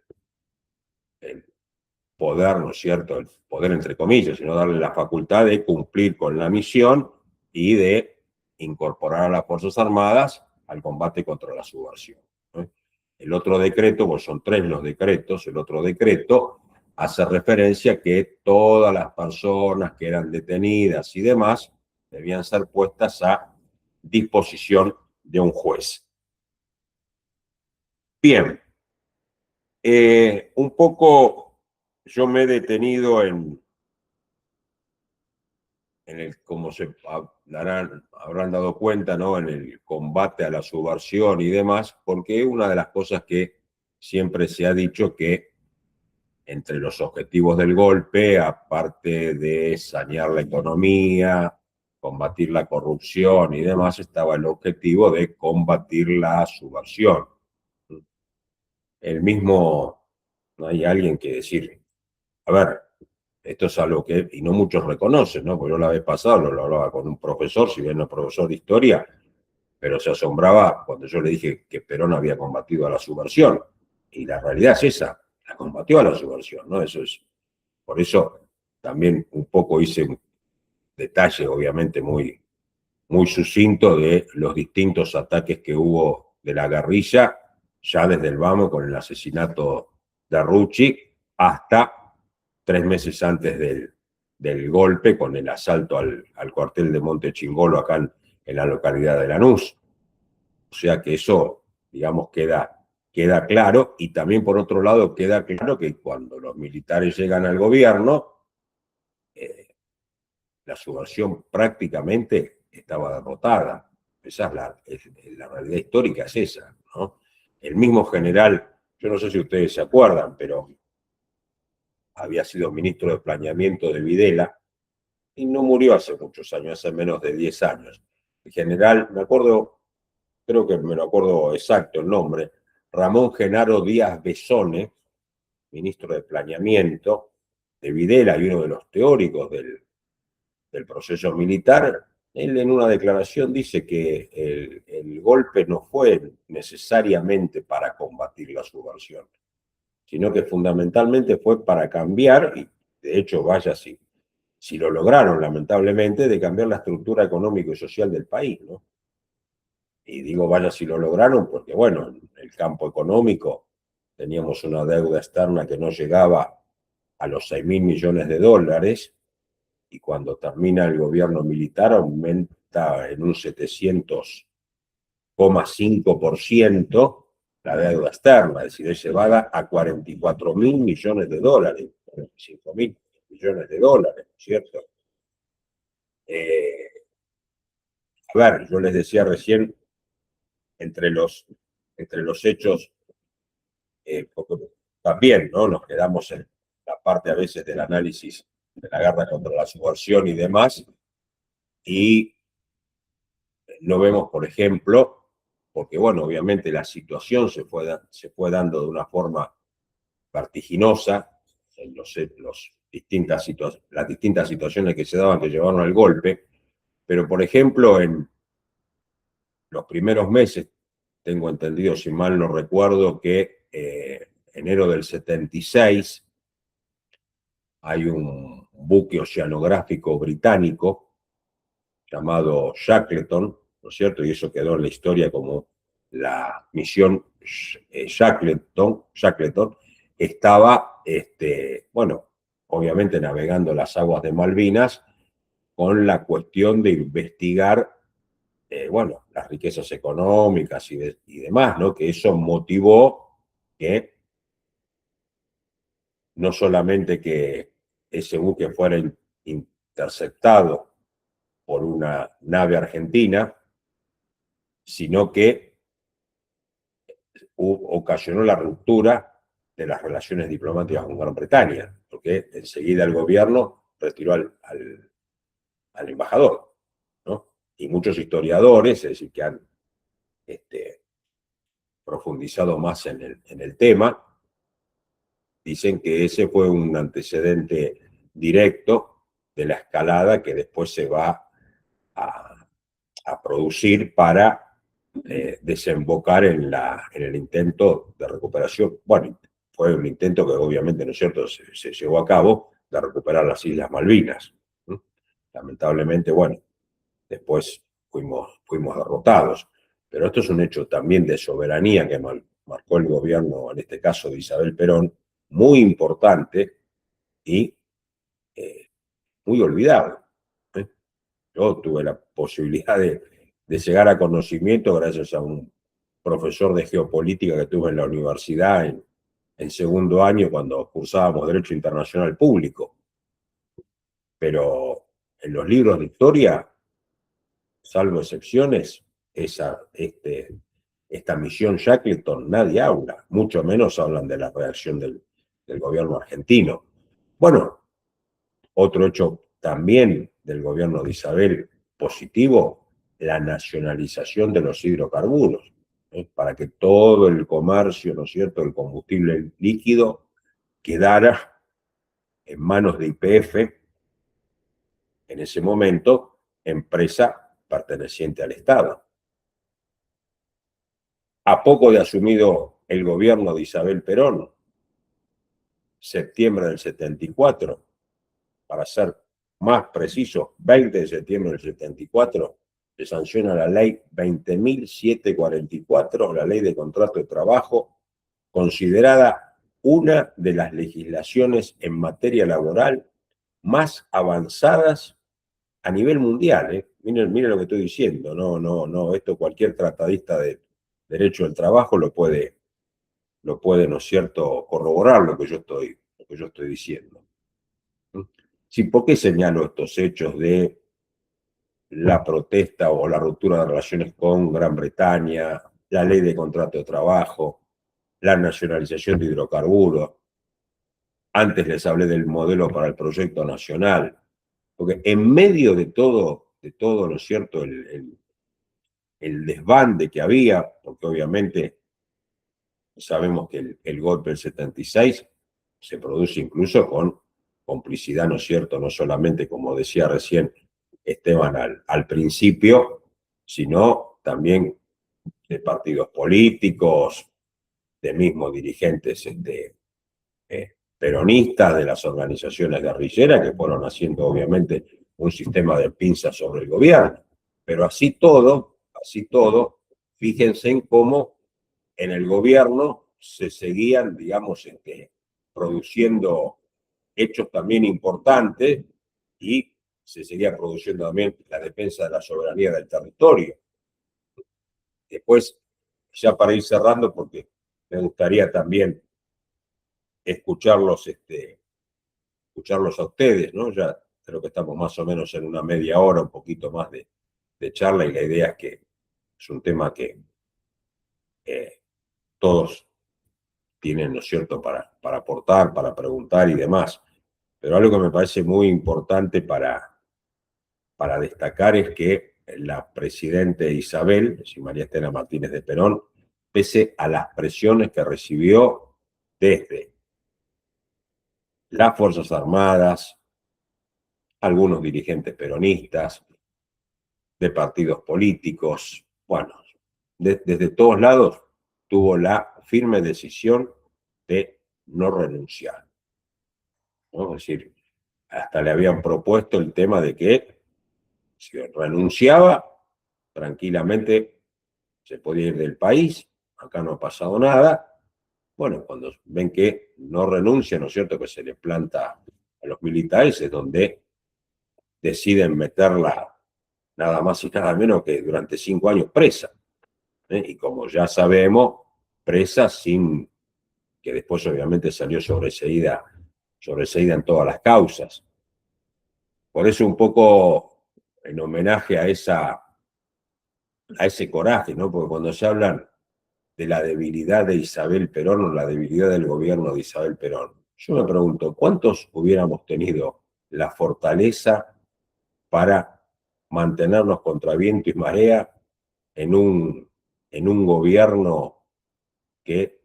poder, ¿no es cierto?, el poder entre comillas, sino darle la facultad de cumplir con la misión y de incorporar a las Fuerzas Armadas al combate contra la subversión, ¿no? El otro decreto, pues son 3 los decretos, el otro decreto hace referencia a que todas las personas que eran detenidas y demás debían ser puestas a disposición de un juez. Bien, un poco yo me he detenido en como se habrán dado cuenta, ¿no?, en el combate a la subversión y demás, porque una de las cosas que siempre se ha dicho que entre los objetivos del golpe, aparte de sanear la economía, combatir la corrupción y demás, estaba el objetivo de combatir la subversión. No hay alguien que decir, a ver, esto es algo que, y no muchos reconocen, ¿no? Porque yo la vez pasada lo hablaba con un profesor, si bien no profesor de historia, pero se asombraba cuando yo le dije que Perón había combatido a la subversión. Y la realidad es esa, la combatió a la subversión, ¿no? Por eso también un poco hice un detalle, obviamente muy sucinto, de los distintos ataques que hubo de la guerrilla, ya desde el vamos con el asesinato de Rucci hasta 3 meses antes del golpe, con el asalto al cuartel de Monte Chingolo acá en la localidad de Lanús. O sea que eso, digamos, queda claro, y también por otro lado queda claro que cuando los militares llegan al gobierno, la subversión prácticamente estaba derrotada. Esa es la realidad histórica, es esa, ¿no? El mismo general, yo no sé si ustedes se acuerdan, pero había sido ministro de Planeamiento de Videla y no murió hace muchos años, hace menos de 10 años. El general, me acuerdo, creo que me lo acuerdo exacto el nombre, Ramón Genaro Díaz Besone, ministro de Planeamiento de Videla y uno de los teóricos del proceso militar, él en una declaración dice que el golpe no fue necesariamente para combatir la subversión, sino que fundamentalmente fue para cambiar, y de hecho vaya si lo lograron lamentablemente, de cambiar la estructura económica y social del país, ¿no? Y digo vaya si lo lograron porque, bueno, en el campo económico teníamos una deuda externa que no llegaba a los 6.000 millones de dólares, y cuando termina el gobierno militar aumenta en un 700,5% la deuda externa, es decir, es llevada a 44.000 millones de dólares, 45.000 millones de dólares, ¿no es cierto? A ver, yo les decía recién, entre los hechos, porque también, ¿no?, nos quedamos en la parte a veces del análisis de la guerra contra la subversión y demás, y no vemos, por ejemplo, porque, bueno, obviamente la situación se fue dando de una forma vertiginosa en las distintas situaciones que se daban que llevaron al golpe, pero, por ejemplo, en los primeros meses, tengo entendido, si mal no recuerdo, que enero del 76, hay un buque oceanográfico británico llamado Shackleton, ¿no es cierto? Y eso quedó en la historia como la misión Shackleton, estaba, bueno, obviamente navegando las aguas de Malvinas con la cuestión de investigar, bueno, las riquezas económicas y demás, ¿no? Que eso motivó que no solamente que ese buque fuera interceptado por una nave argentina, sino que ocasionó la ruptura de las relaciones diplomáticas con Gran Bretaña, porque enseguida el gobierno retiró al embajador, ¿no? Y muchos historiadores, es decir, que han profundizado más en el tema, dicen que ese fue un antecedente directo de la escalada que después se va a producir para desembocar en el intento de recuperación. Bueno, fue un intento que obviamente, ¿no es cierto?, se llevó a cabo, de recuperar las Islas Malvinas. Lamentablemente, bueno, después fuimos derrotados. Pero esto es un hecho también de soberanía que marcó el gobierno, en este caso de Isabel Perón, muy importante y muy olvidado. Yo tuve la posibilidad de llegar a conocimiento gracias a un profesor de geopolítica que tuve en la universidad en segundo año cuando cursábamos Derecho Internacional Público. Pero en los libros de historia, salvo excepciones, esta misión Shackleton nadie habla, mucho menos hablan de la reacción del gobierno argentino. Bueno, otro hecho también del gobierno de Isabel positivo, la nacionalización de los hidrocarburos, para que todo el comercio, ¿no es cierto?, el combustible líquido quedara en manos de YPF, en ese momento, empresa perteneciente al Estado. A poco de asumido el gobierno de Isabel Perón, septiembre del 74, para ser más preciso, 20 de septiembre del 74, se sanciona la ley 20.744, la ley de contrato de trabajo, considerada una de las legislaciones en materia laboral más avanzadas a nivel mundial. Miren lo que estoy diciendo, no, esto cualquier tratadista de derecho del trabajo lo puede, ¿no es cierto?, corroborar lo que yo estoy diciendo. Sí, ¿por qué señalo estos hechos de la protesta o la ruptura de relaciones con Gran Bretaña, la ley de contrato de trabajo, la nacionalización de hidrocarburos? Antes les hablé del modelo para el proyecto nacional, porque en medio de todo, ¿no es cierto?, el desbande que había, porque obviamente sabemos que el golpe del 76 se produce incluso con complicidad, ¿no es cierto?, no solamente, como decía recién, Esteban al principio, sino también de partidos políticos, de mismos dirigentes peronistas, de las organizaciones guerrilleras que fueron haciendo obviamente un sistema de pinzas sobre el gobierno. Pero así todo, fíjense en cómo en el gobierno se seguían, digamos, produciendo hechos también importantes y se seguía produciendo también la defensa de la soberanía del territorio. Después, ya para ir cerrando, porque me gustaría también escucharlos a ustedes, ¿no? Ya creo que estamos más o menos en una media hora, un poquito más de charla, y la idea es que es un tema que todos tienen, ¿no es cierto?, para aportar, para preguntar y demás. Pero algo que me parece muy importante para destacar es que la presidenta Isabel, María Estela Martínez de Perón, pese a las presiones que recibió desde las Fuerzas Armadas, algunos dirigentes peronistas, de partidos políticos, bueno, desde todos lados tuvo la firme decisión de no renunciar, ¿no? Es decir, hasta le habían propuesto el tema de que si renunciaba, tranquilamente se podía ir del país, acá no ha pasado nada. Bueno, cuando ven que no renuncia, ¿no es cierto?, que se le planta a los militares, es donde deciden meterla nada más y nada menos que durante 5 años presa. Y como ya sabemos, presa sin que después obviamente salió sobreseída en todas las causas. Por eso un poco en homenaje a ese coraje, ¿no? Porque cuando se hablan de la debilidad de Isabel Perón o la debilidad del gobierno de Isabel Perón, yo me pregunto, ¿cuántos hubiéramos tenido la fortaleza para mantenernos contra viento y marea en un gobierno que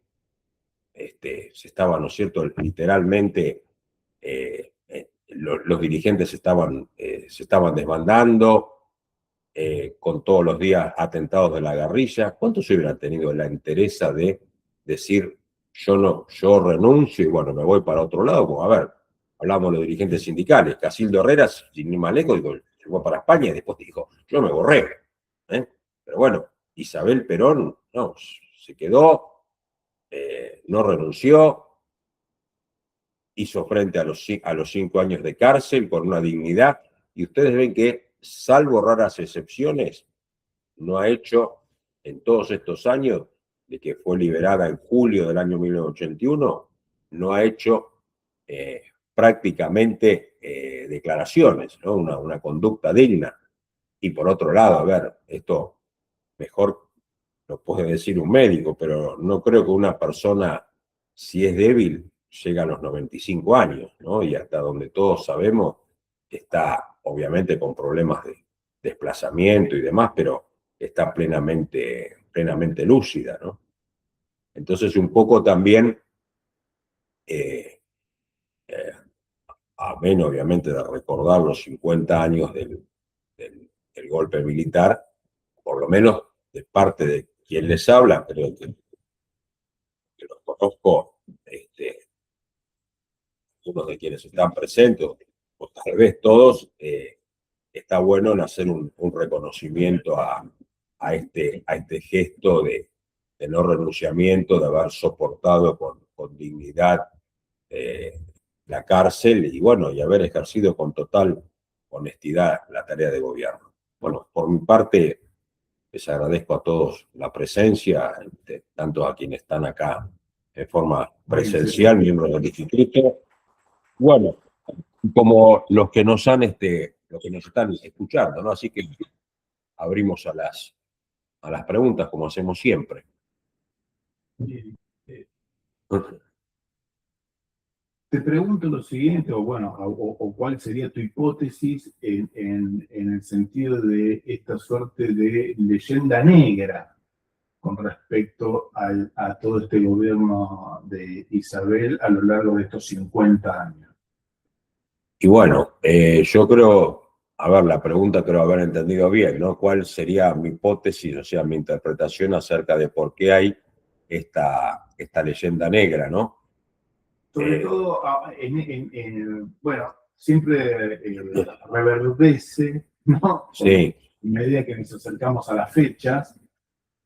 se estaba, ¿no es cierto?, literalmente los dirigentes se estaban desbandando, con todos los días atentados de la guerrilla? ¿Cuántos hubieran tenido la entereza de decir, yo renuncio y bueno, me voy para otro lado? Como, a ver, hablamos de los dirigentes sindicales, Casildo Herreras, sin ir más lejos, se fue para España y después dijo, yo me borré. Pero bueno, Isabel Perón, no, se quedó, no renunció, hizo frente a los 5 años de cárcel con una dignidad, y ustedes ven que, salvo raras excepciones, no ha hecho en todos estos años, de que fue liberada en julio del año 1981, no ha hecho prácticamente declaraciones, ¿no? Una conducta digna. Y por otro lado, a ver, esto mejor lo puede decir un médico, pero no creo que una persona, si es débil, llegue a los 95 años, ¿no? Y hasta donde todos sabemos, está obviamente con problemas de desplazamiento y demás, pero está plenamente lúcida, ¿no? Entonces, un poco también, amén obviamente de recordar los 50 años del golpe militar, por lo menos de parte de quien les habla, creo que los conozco, unos de quienes están presentes, o tal vez todos, está bueno en hacer un reconocimiento a este gesto de no renunciamiento, de haber soportado con dignidad la cárcel y bueno, y haber ejercido con total honestidad la tarea de gobierno. Bueno, por mi parte, les agradezco a todos la presencia, tanto a quienes están acá en forma presencial, miembros del instituto, bueno, como los que nos están escuchando, ¿no? Así que abrimos a las preguntas, como hacemos siempre. Te pregunto lo siguiente, o bueno, o cuál sería tu hipótesis en el sentido de esta suerte de leyenda negra con respecto a todo este gobierno de Isabel a lo largo de estos 50 años. Y bueno, yo creo a ver, la pregunta creo haber entendido bien, ¿no? ¿Cuál sería mi hipótesis, o sea, mi interpretación acerca de por qué hay esta leyenda negra, ¿no? Sobre todo, bueno, siempre reverdece, ¿no? Sí, A medida que nos acercamos a las fechas,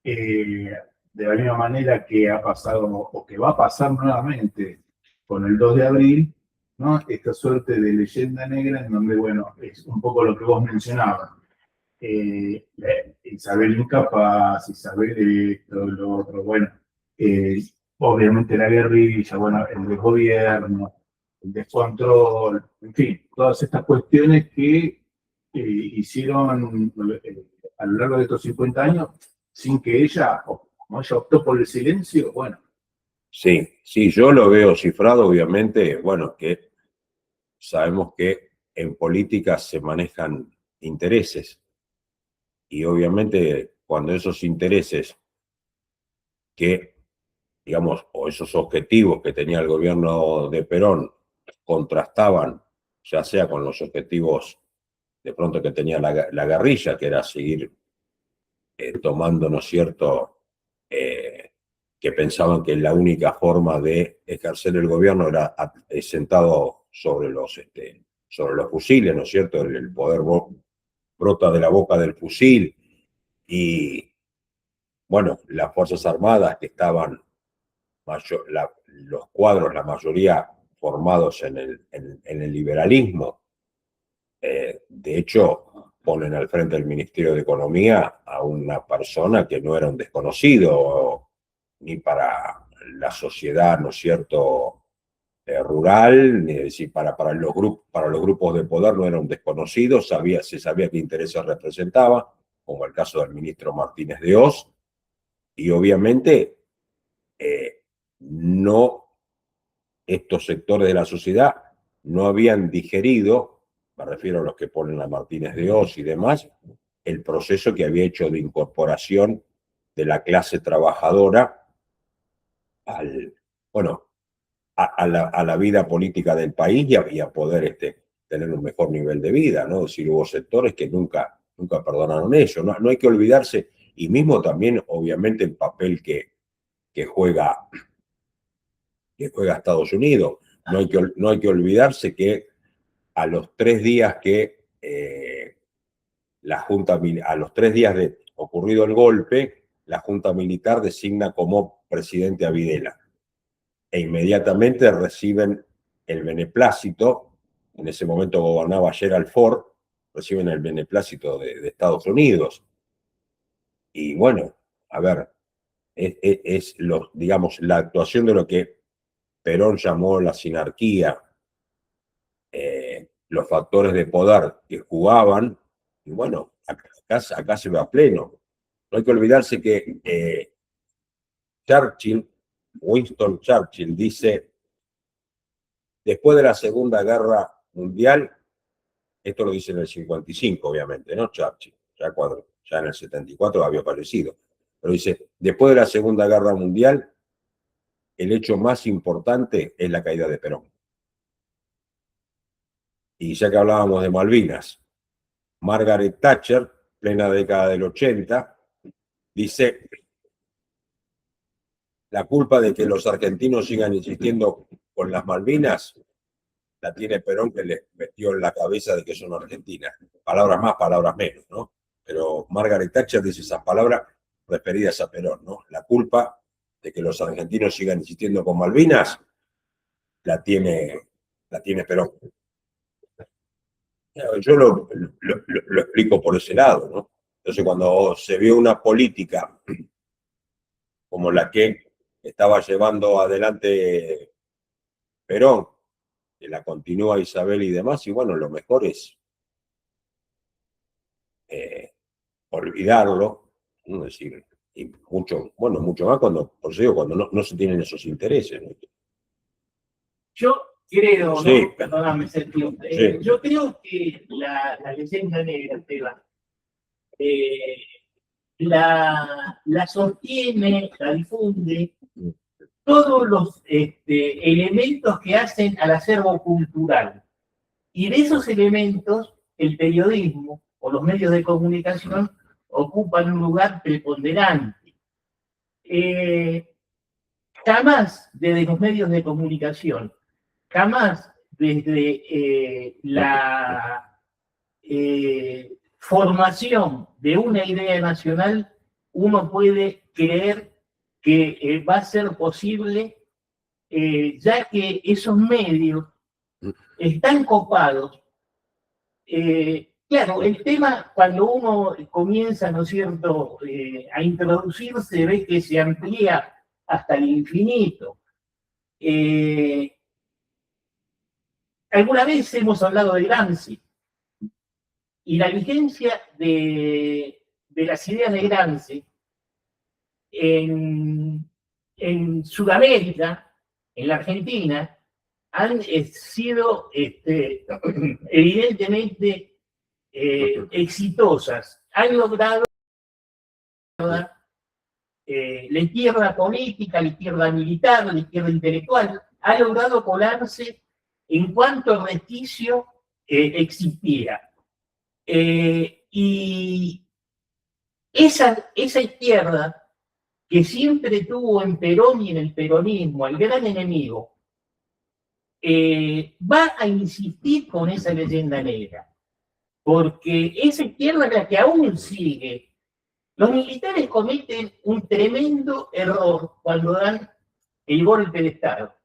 de la misma manera que ha pasado o que va a pasar nuevamente con el 2 de abril, ¿no? Esta suerte de leyenda negra en donde, bueno, es un poco lo que vos mencionabas. Isabel incapaz, Isabel esto, lo otro, bueno, eh, obviamente la guerrilla, bueno, el desgobierno, el descontrol, en fin, todas estas cuestiones que hicieron a lo largo de estos 50 años sin que ella, o como ella optó por el silencio, bueno, sí, yo lo veo cifrado, obviamente, bueno, que sabemos que en política se manejan intereses y obviamente cuando esos intereses que, digamos, o esos objetivos que tenía el gobierno de Perón contrastaban, ya sea con los objetivos de pronto que tenía la guerrilla, que era seguir tomando, ¿no es cierto?, que pensaban que la única forma de ejercer el gobierno era sentado sobre los fusiles, ¿no es cierto? El poder brota de la boca del fusil y, bueno, las Fuerzas Armadas que estaban, los cuadros, la mayoría formados en el liberalismo, de hecho, ponen al frente del Ministerio de Economía a una persona que no era un desconocido, ni para la sociedad, ¿no es cierto?, rural, ni decir, para los grupos de poder no era un desconocido, se sabía qué intereses representaba, como el caso del ministro Martínez de Oz, y obviamente no, estos sectores de la sociedad no habían digerido, me refiero a los que ponen a Martínez de Oz y demás, el proceso que había hecho de incorporación de la clase trabajadora bueno, a la vida política del país y a poder tener un mejor nivel de vida, ¿no? Es decir, hubo sectores que nunca perdonaron eso, ¿no? No hay que olvidarse, y mismo también, obviamente, el papel que juega Estados Unidos. No hay que olvidarse que a los 3 días que a los 3 días de ocurrido el golpe, la Junta Militar designa como presidente a Videla e inmediatamente reciben el beneplácito. En ese momento gobernaba Gerald Ford, reciben el beneplácito de Estados Unidos. Y bueno, a ver, digamos, la actuación de lo que Perón llamó la sinarquía, los factores de poder que jugaban, y bueno, acá se ve a pleno. No hay que olvidarse que Winston Churchill dice, después de la Segunda Guerra Mundial, esto lo dice en el 55, obviamente, ¿no? Churchill, ya en el 74 había fallecido, pero dice, después de la Segunda Guerra Mundial, el hecho más importante es la caída de Perón. Y ya que hablábamos de Malvinas, Margaret Thatcher, plena década del 80, dice, la culpa de que los argentinos sigan insistiendo con las Malvinas la tiene Perón, que les metió en la cabeza de que son argentinas. Palabras más, palabras menos, ¿no? Pero Margaret Thatcher dice esas palabras referidas a Perón, ¿no? La culpa de que los argentinos sigan insistiendo con Malvinas la tiene Perón. Yo lo explico por ese lado, ¿no? Entonces, cuando se vio una política como la que estaba llevando adelante Perón, que la continúa Isabel y demás, y bueno, lo mejor es olvidarlo, ¿no? Es decir, y mucho más por eso digo, cuando no se tienen esos intereses, ¿no? Yo creo, sí. ¿no? Perdóname, Sergio. Sí. Yo creo que la leyenda negra, Esteban, la sostiene, la difunde todos los elementos que hacen al acervo cultural. Y de esos elementos, el periodismo o los medios de comunicación ocupan un lugar preponderante. Jamás desde los medios de comunicación, jamás desde la formación de una idea nacional, uno puede creer que va a ser posible, ya que esos medios están copados. Claro, el tema, cuando uno comienza, ¿no es cierto?, a introducirse, ve que se amplía hasta el infinito. Alguna vez hemos hablado de Gramsci, y la vigencia de las ideas de Gramsci en Sudamérica, en la Argentina, han sido evidentemente exitosas. Han logrado la izquierda política, la izquierda militar, la izquierda intelectual, ha logrado colarse en cuanto resquicio existiera. Y esa izquierda que siempre tuvo en Perón y en el peronismo al gran enemigo, va a insistir con esa leyenda negra, porque esa izquierda es la que aún sigue. Los militares cometen un tremendo error cuando dan el golpe de Estado.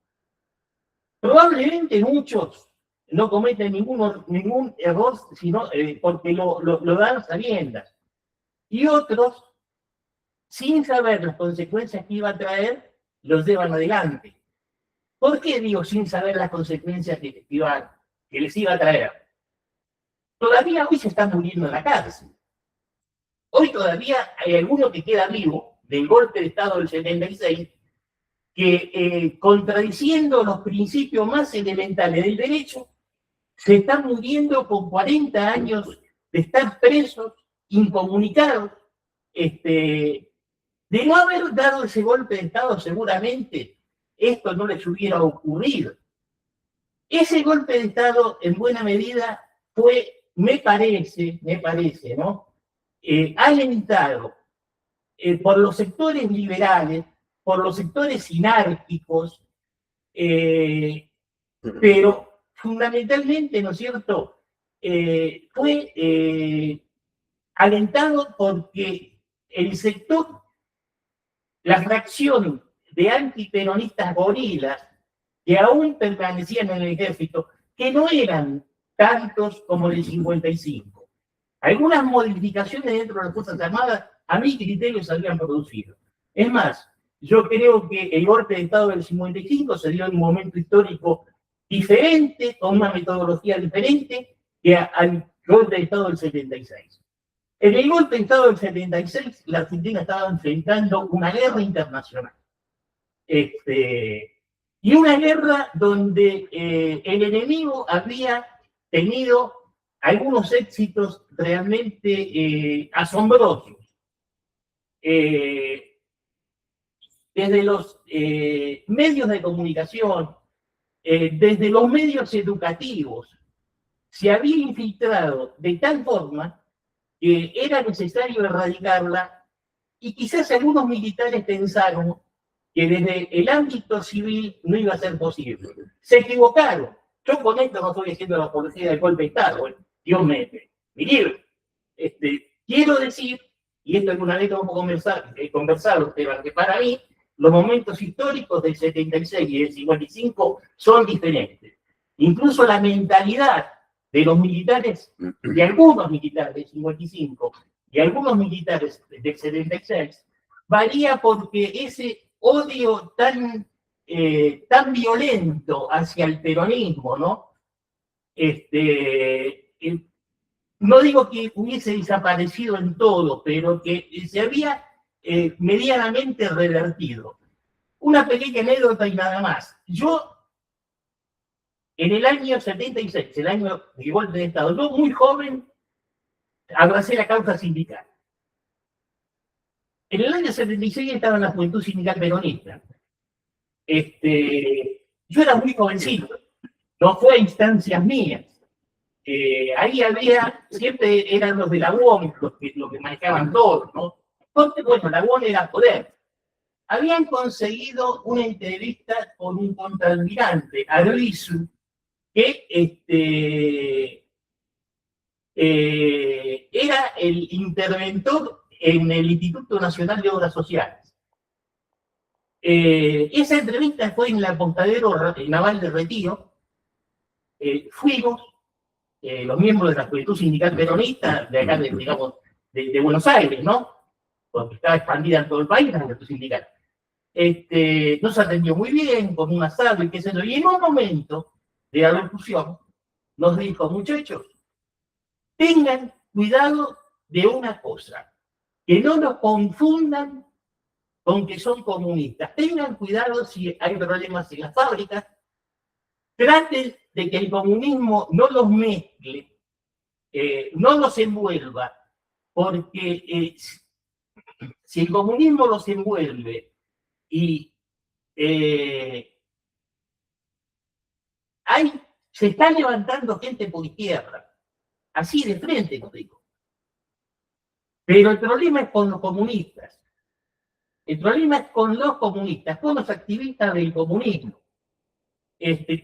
Probablemente muchos no cometen ningún error, sino porque lo dan sabiendas. Y otros, sin saber las consecuencias que iba a traer, los llevan adelante. ¿Por qué digo sin saber las consecuencias que les iba a traer? Todavía hoy se están muriendo en la cárcel. Hoy todavía hay alguno que queda vivo del golpe de Estado del 76 que, contradiciendo los principios más elementales del derecho, se están muriendo con 40 años de estar presos, incomunicados. De no haber dado ese golpe de Estado, seguramente esto no les hubiera ocurrido. Ese golpe de Estado, en buena medida, fue, me parece, ¿no?, alentado por los sectores liberales, por los sectores sinárquicos, pero fundamentalmente, ¿no es cierto?, fue alentado porque el sector, la fracción de antiperonistas gorilas que aún permanecían en el ejército, que no eran tantos como el 55. Algunas modificaciones dentro de las Fuerzas Armadas, a mi criterio, se habían producido. Es más, yo creo que el golpe de Estado del 55 se dio en un momento histórico diferente, con una metodología diferente, que al golpe de Estado del 76. En el golpe de Estado del 76, la Argentina estaba enfrentando una guerra internacional. Y una guerra donde el enemigo había tenido algunos éxitos realmente asombrosos. Desde los medios de comunicación, desde los medios educativos, se había infiltrado de tal forma que era necesario erradicarla, y quizás algunos militares pensaron que desde el ámbito civil no iba a ser posible. Se equivocaron. Yo con esto no estoy haciendo la apología del golpe de Estado, Dios me libre. Quiero decir, y esto alguna vez vamos a conversar, pero que para mí los momentos históricos del 76 y del 55 son diferentes. Incluso la mentalidad de los militares, de algunos militares del 55 y algunos militares del 76, varía porque ese odio tan violento hacia el peronismo, ¿no? No digo que hubiese desaparecido en todo, pero que se había medianamente revertido. Una pequeña anécdota y nada más. Yo, en el año 76, el año del golpe de Estado, yo muy joven abracé la causa sindical. En el año 76 estaba en la Juventud Sindical Peronista. Yo era muy jovencito, no fue a instancias mías. ahí había, siempre eran los de la UOM los que manejaban todo, ¿no? Porque, bueno, la UOM era poder. Habían conseguido una entrevista con un contraalmirante, Arbizu, que era el interventor en el Instituto Nacional de Obras Sociales. Esa entrevista fue en el apostadero naval de Retiro. Fuimos, los miembros de la Juventud Sindical Peronista, de acá, digamos, de Buenos Aires, ¿no? Porque estaba expandida en todo el país la Juventud Sindical. Nos atendió muy bien, con un asado y qué sé yo, y en un momento de alocución nos dijo, muchachos, tengan cuidado de una cosa, que no nos confundan con que son comunistas. Tengan cuidado si hay problemas en las fábricas. Traten de que el comunismo no los mezcle, no los envuelva, porque si el comunismo los envuelve y se está levantando gente por izquierda, así de frente, lo digo. Pero el problema es con los comunistas. El problema es con los comunistas, con los activistas del comunismo.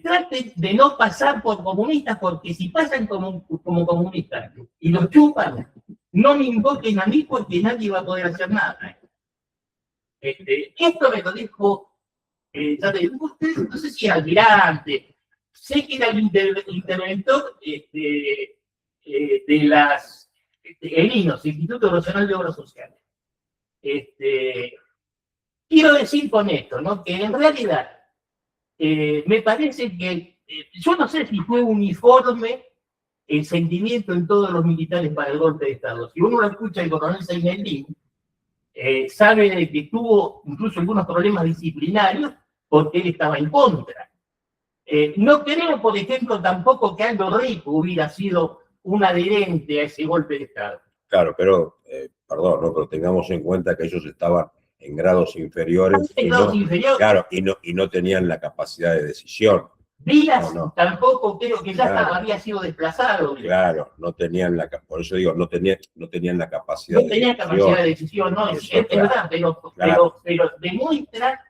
Traten de no pasar por comunistas, porque si pasan como comunistas y los chupan, no me invoquen a mí porque nadie va a poder hacer nada. Esto me lo dijo, no sé si almirante, sé que era el interventor de las ENINOS, Instituto Nacional de Obras Sociales. Quiero decir con esto, ¿no? Que en realidad me parece que, yo no sé si fue uniforme el sentimiento en todos los militares para el golpe de Estado. Si uno lo escucha el coronel Seyneldín, sabe que tuvo incluso algunos problemas disciplinarios porque él estaba en contra. No creo, por ejemplo, tampoco que Aldo Rico hubiera sido un adherente a ese golpe de Estado. Claro, pero, perdón, ¿no? Pero tengamos en cuenta que ellos estaban en grados inferiores, claro, y no tenían la capacidad de decisión. Vilas tampoco creo que ya había sido desplazado. Claro, no tenían por eso digo, no tenían la capacidad de decisión. No tenían capacidad de decisión, no, es verdad, pero demuestra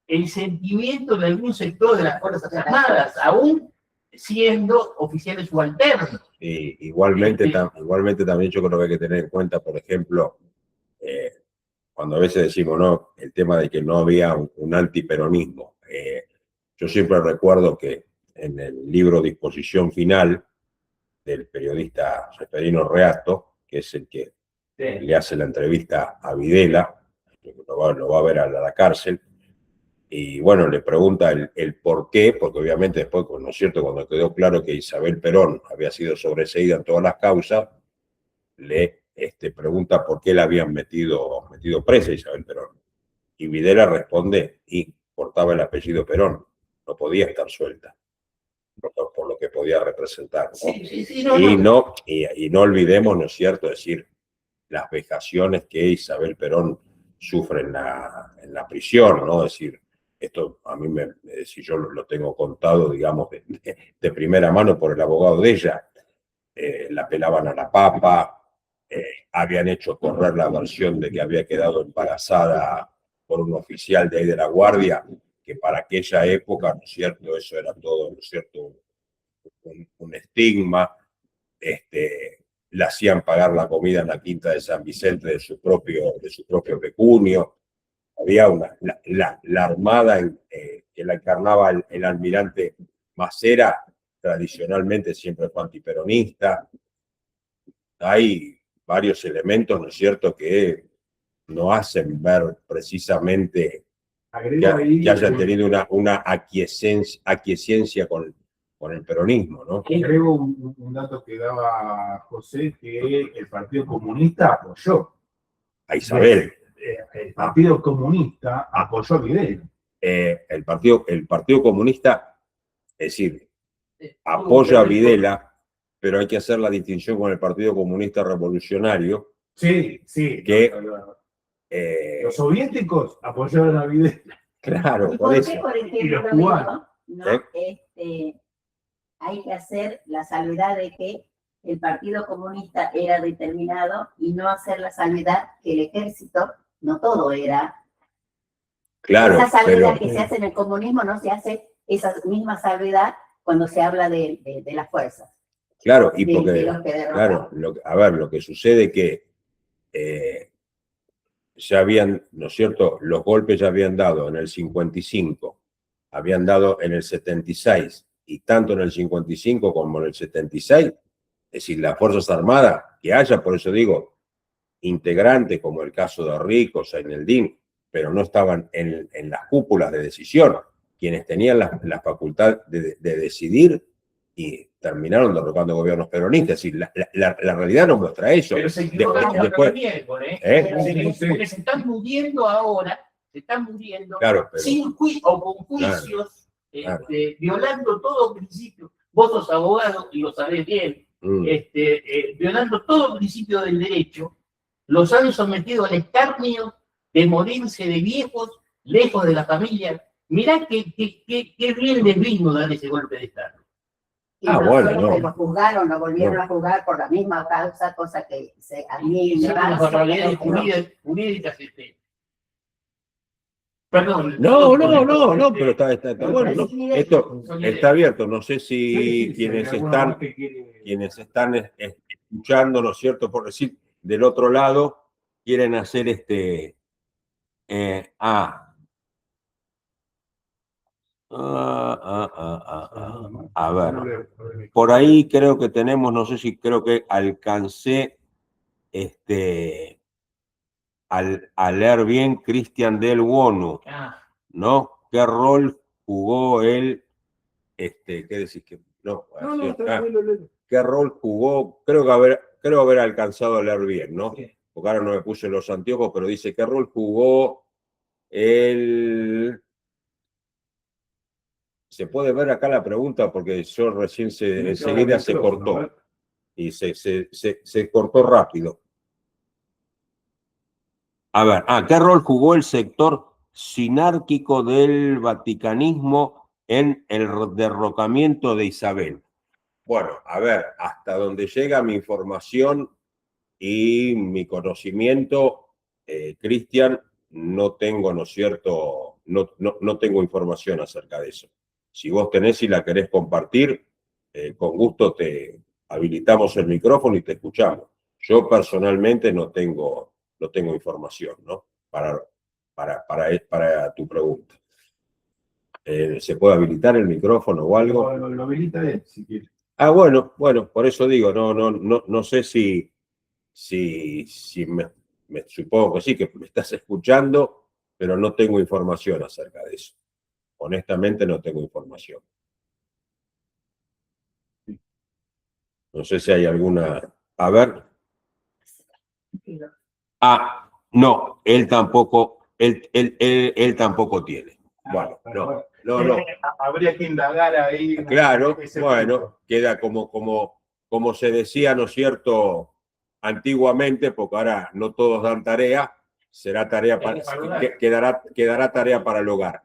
el sentimiento de algún sector de las Fuerzas Armadas, aún siendo oficiales subalternos. Igualmente también yo creo que hay que tener en cuenta, por ejemplo, cuando a veces decimos, ¿no?, el tema de que no había un antiperonismo. Yo siempre recuerdo que en el libro Disposición Final del periodista Seferino Reato, que es el que le hace la entrevista a Videla, lo va a ver a la cárcel, y bueno, le pregunta el por qué, porque obviamente después, ¿no es cierto?, cuando quedó claro que Isabel Perón había sido sobreseída en todas las causas, le pregunta por qué la habían metido presa Isabel Perón. Y Videla responde, y portaba el apellido Perón, no podía estar suelta, por lo que podía representar, ¿no? Y no olvidemos, ¿no es cierto?, decir las vejaciones que Isabel Perón sufre en la prisión, ¿no? Es decir, esto a mí si yo lo tengo contado, digamos, de primera mano por el abogado de ella, la pelaban a la papa, habían hecho correr la versión de que había quedado embarazada por un oficial de ahí de la Guardia, que para aquella época, ¿no es cierto?, eso era todo, ¿no es cierto?, un estigma. Le hacían pagar la comida en la Quinta de San Vicente de su propio pecunio. Había la armada que la encarnaba el almirante Macera, tradicionalmente siempre fue antiperonista. Hay varios elementos, ¿no es cierto?, que no hacen ver precisamente que hayan tenido una aquiescencia con el peronismo, ¿no? Agrego un dato que daba José, que el Partido Comunista apoyó a Isabel. El Partido Comunista apoyó a Videla. El Partido Comunista, es decir, apoya a Videla, pero hay que hacer la distinción con el Partido Comunista Revolucionario. Sí. Que los soviéticos apoyaron a Videla. Claro, por eso. Por ejemplo, Y los cubanos. ¿no? hay que hacer la salvedad de que el Partido Comunista era determinado y no hacer la salvedad que el ejército, no todo era. Claro, Esa salvedad pero que se hace en el comunismo no se hace esa misma salvedad cuando se habla de las fuerzas. claro, y de porque, los que claro, derrotaron. a ver, lo que sucede que ya habían, ¿no es cierto? Los golpes ya habían dado en el 55, habían dado en el 76, y tanto en el 55 como en el 76, es decir, las Fuerzas Armadas, que haya, por eso digo, integrantes, como el caso de Rico, Zaineldin, pero no estaban en las cúpulas de decisión, quienes tenían la facultad de decidir, y terminaron derrocando gobiernos peronistas. Es decir, la realidad nos muestra eso. Pero se equivocaron Después, el miércoles, ¿eh? porque se están muriendo ahora, se están muriendo Claro, pero, sin o con juicios, claro. violando todo principio. Vos sos abogado y lo sabés bien, violando todo principio del derecho, los han sometido al escarnio de morirse de viejos, lejos de la familia. Mirá qué bien les vino dar ese golpe de Estado. Y bueno, solo que no. lo juzgaron, lo volvieron a juzgar por la misma causa, cosa que a mí me Las parece barbaridades que jurídicas. Perdón. No, pero está bueno, ¿no? Presidente. Esto está abierto. No sé si Sí, quienes hay alguno más quienes están escuchando, ¿no es cierto? Por decir, del otro lado, quieren hacer a ver, por ahí creo que tenemos, no sé si creo que alcancé a leer bien Cristian del Wonu, ¿no? ¿Qué rol jugó él? ¿Qué decís que no? ¿Qué rol jugó? Creo haber alcanzado a leer bien, ¿no? Porque ahora no me puse los anteojos, pero dice, ¿qué rol jugó él? Se puede ver acá la pregunta porque yo recién enseguida se cortó. Y se cortó rápido. A ver, ¿qué rol jugó el sector sinárquico del vaticanismo en el derrocamiento de Isabel? Bueno, a ver, hasta donde llega mi información y mi conocimiento, Cristian, no tengo, ¿no es cierto? No tengo información acerca de eso. Si vos tenés y la querés compartir, con gusto te habilitamos el micrófono y te escuchamos. Yo personalmente no tengo información, ¿no? Para tu pregunta. ¿Se puede habilitar el micrófono o algo? Lo habilita él, si quiere. Bueno, por eso digo, no sé si me supongo que sí, que me estás escuchando, pero no tengo información acerca de eso. Honestamente no tengo información. No sé si hay alguna... A ver. No, él tampoco tiene. Bueno, no. Habría que indagar ahí. Claro, bueno, queda como se decía, ¿no es cierto?, antiguamente, porque ahora no todos dan tarea, será tarea quedará tarea para el hogar.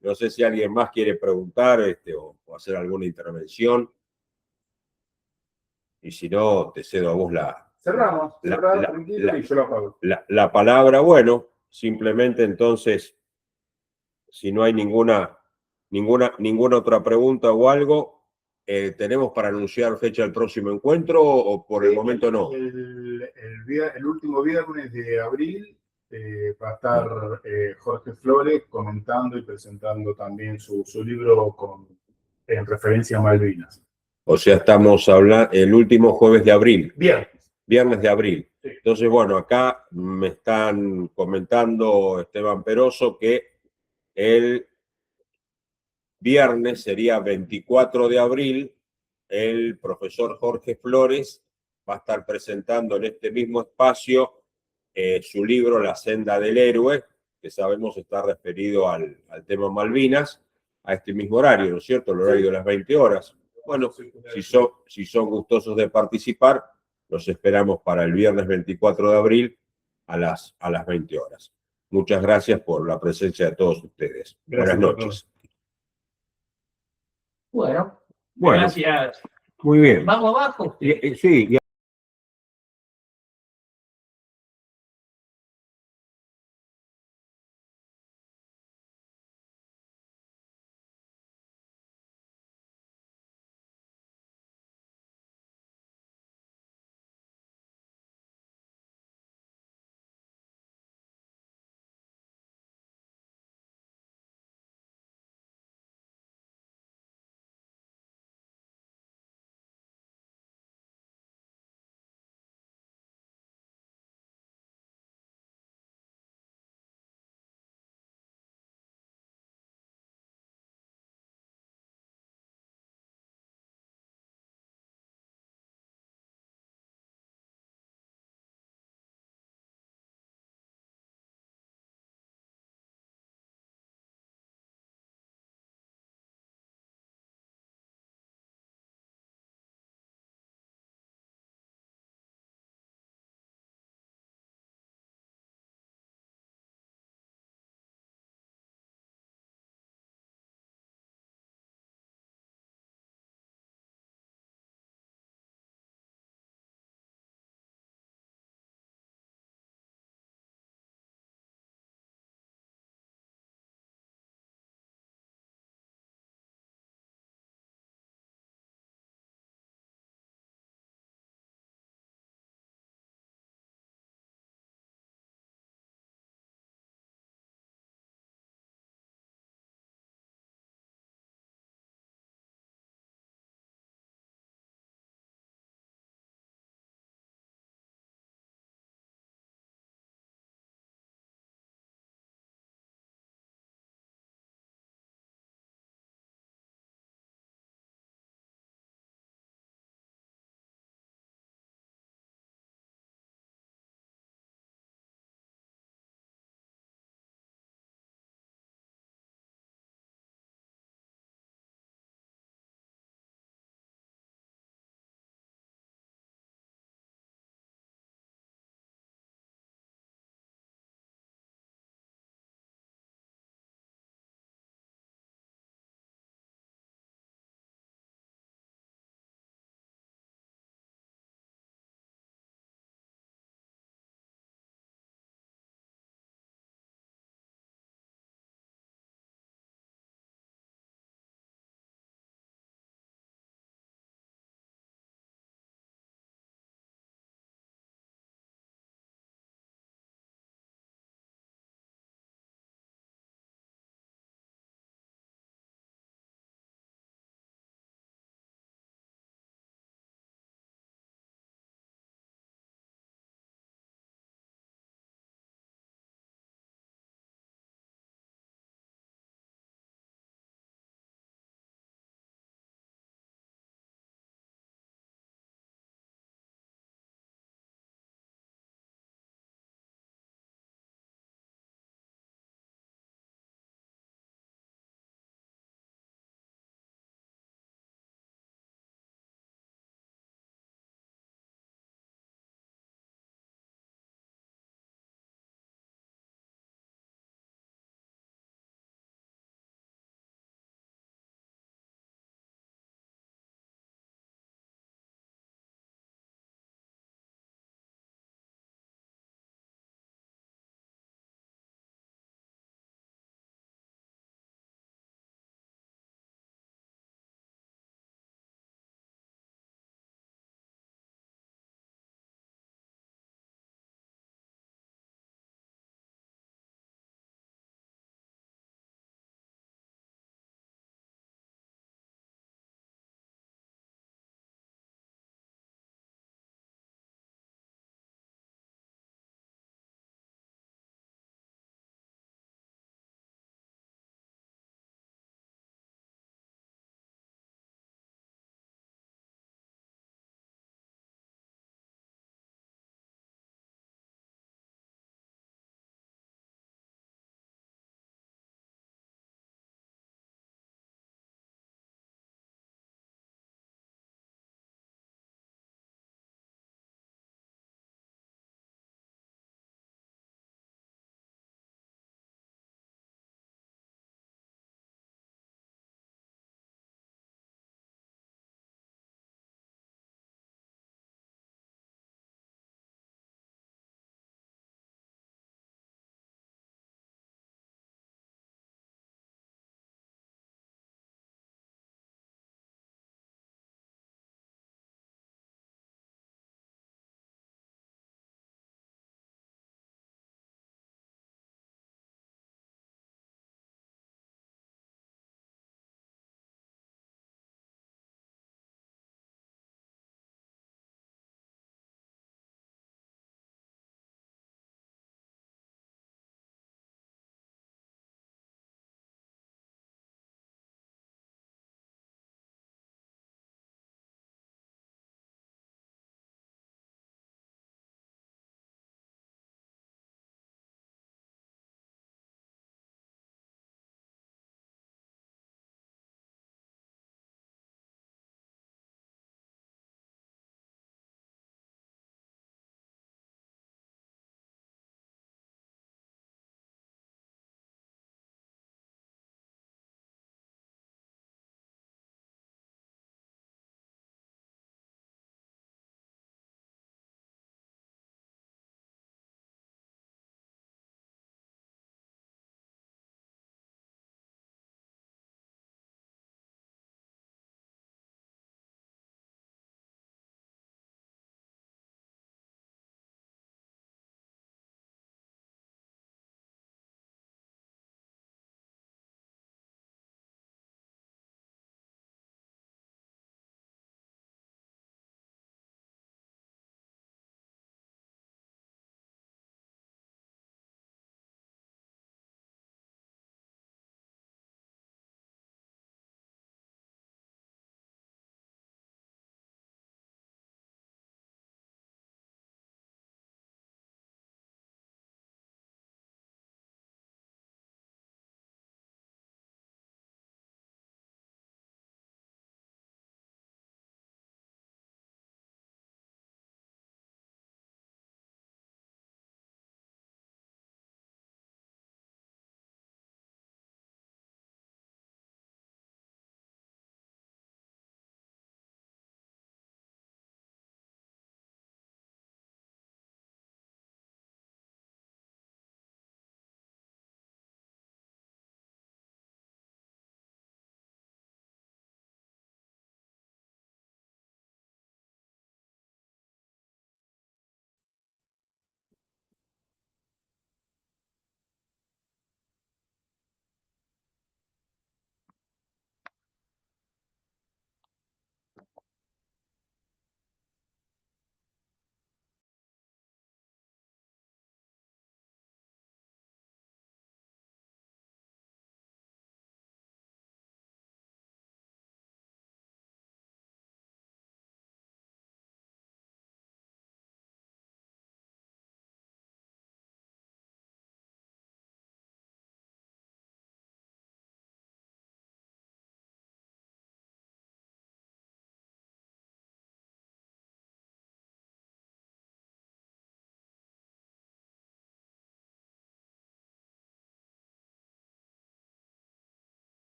No sé si alguien más quiere preguntar o hacer alguna intervención. Y si no, te cedo a vos Cerramos, tranquilo, y yo lo apago. La palabra. Bueno, simplemente entonces, si no hay ninguna otra pregunta o algo, ¿tenemos para anunciar fecha del próximo encuentro o por el momento no? El último viernes de abril va a estar Jorge Flores comentando y presentando también su libro en referencia a Malvinas. O sea, estamos hablando el último jueves de abril. Viernes de abril. Sí. Entonces, bueno, acá me están comentando Esteban Peroso que el viernes sería 24 de abril, el profesor Jorge Flores va a estar presentando en este mismo espacio su libro La senda del héroe, que sabemos está referido al tema Malvinas, a este mismo horario, ¿no es cierto? El horario de las 20 horas. Bueno, si son gustosos de participar, los esperamos para el viernes 24 de abril a las 20 horas. Muchas gracias por la presencia de todos ustedes. Buenas noches. Bueno, Bueno, Gracias. muy bien. Vamos abajo. Sí, y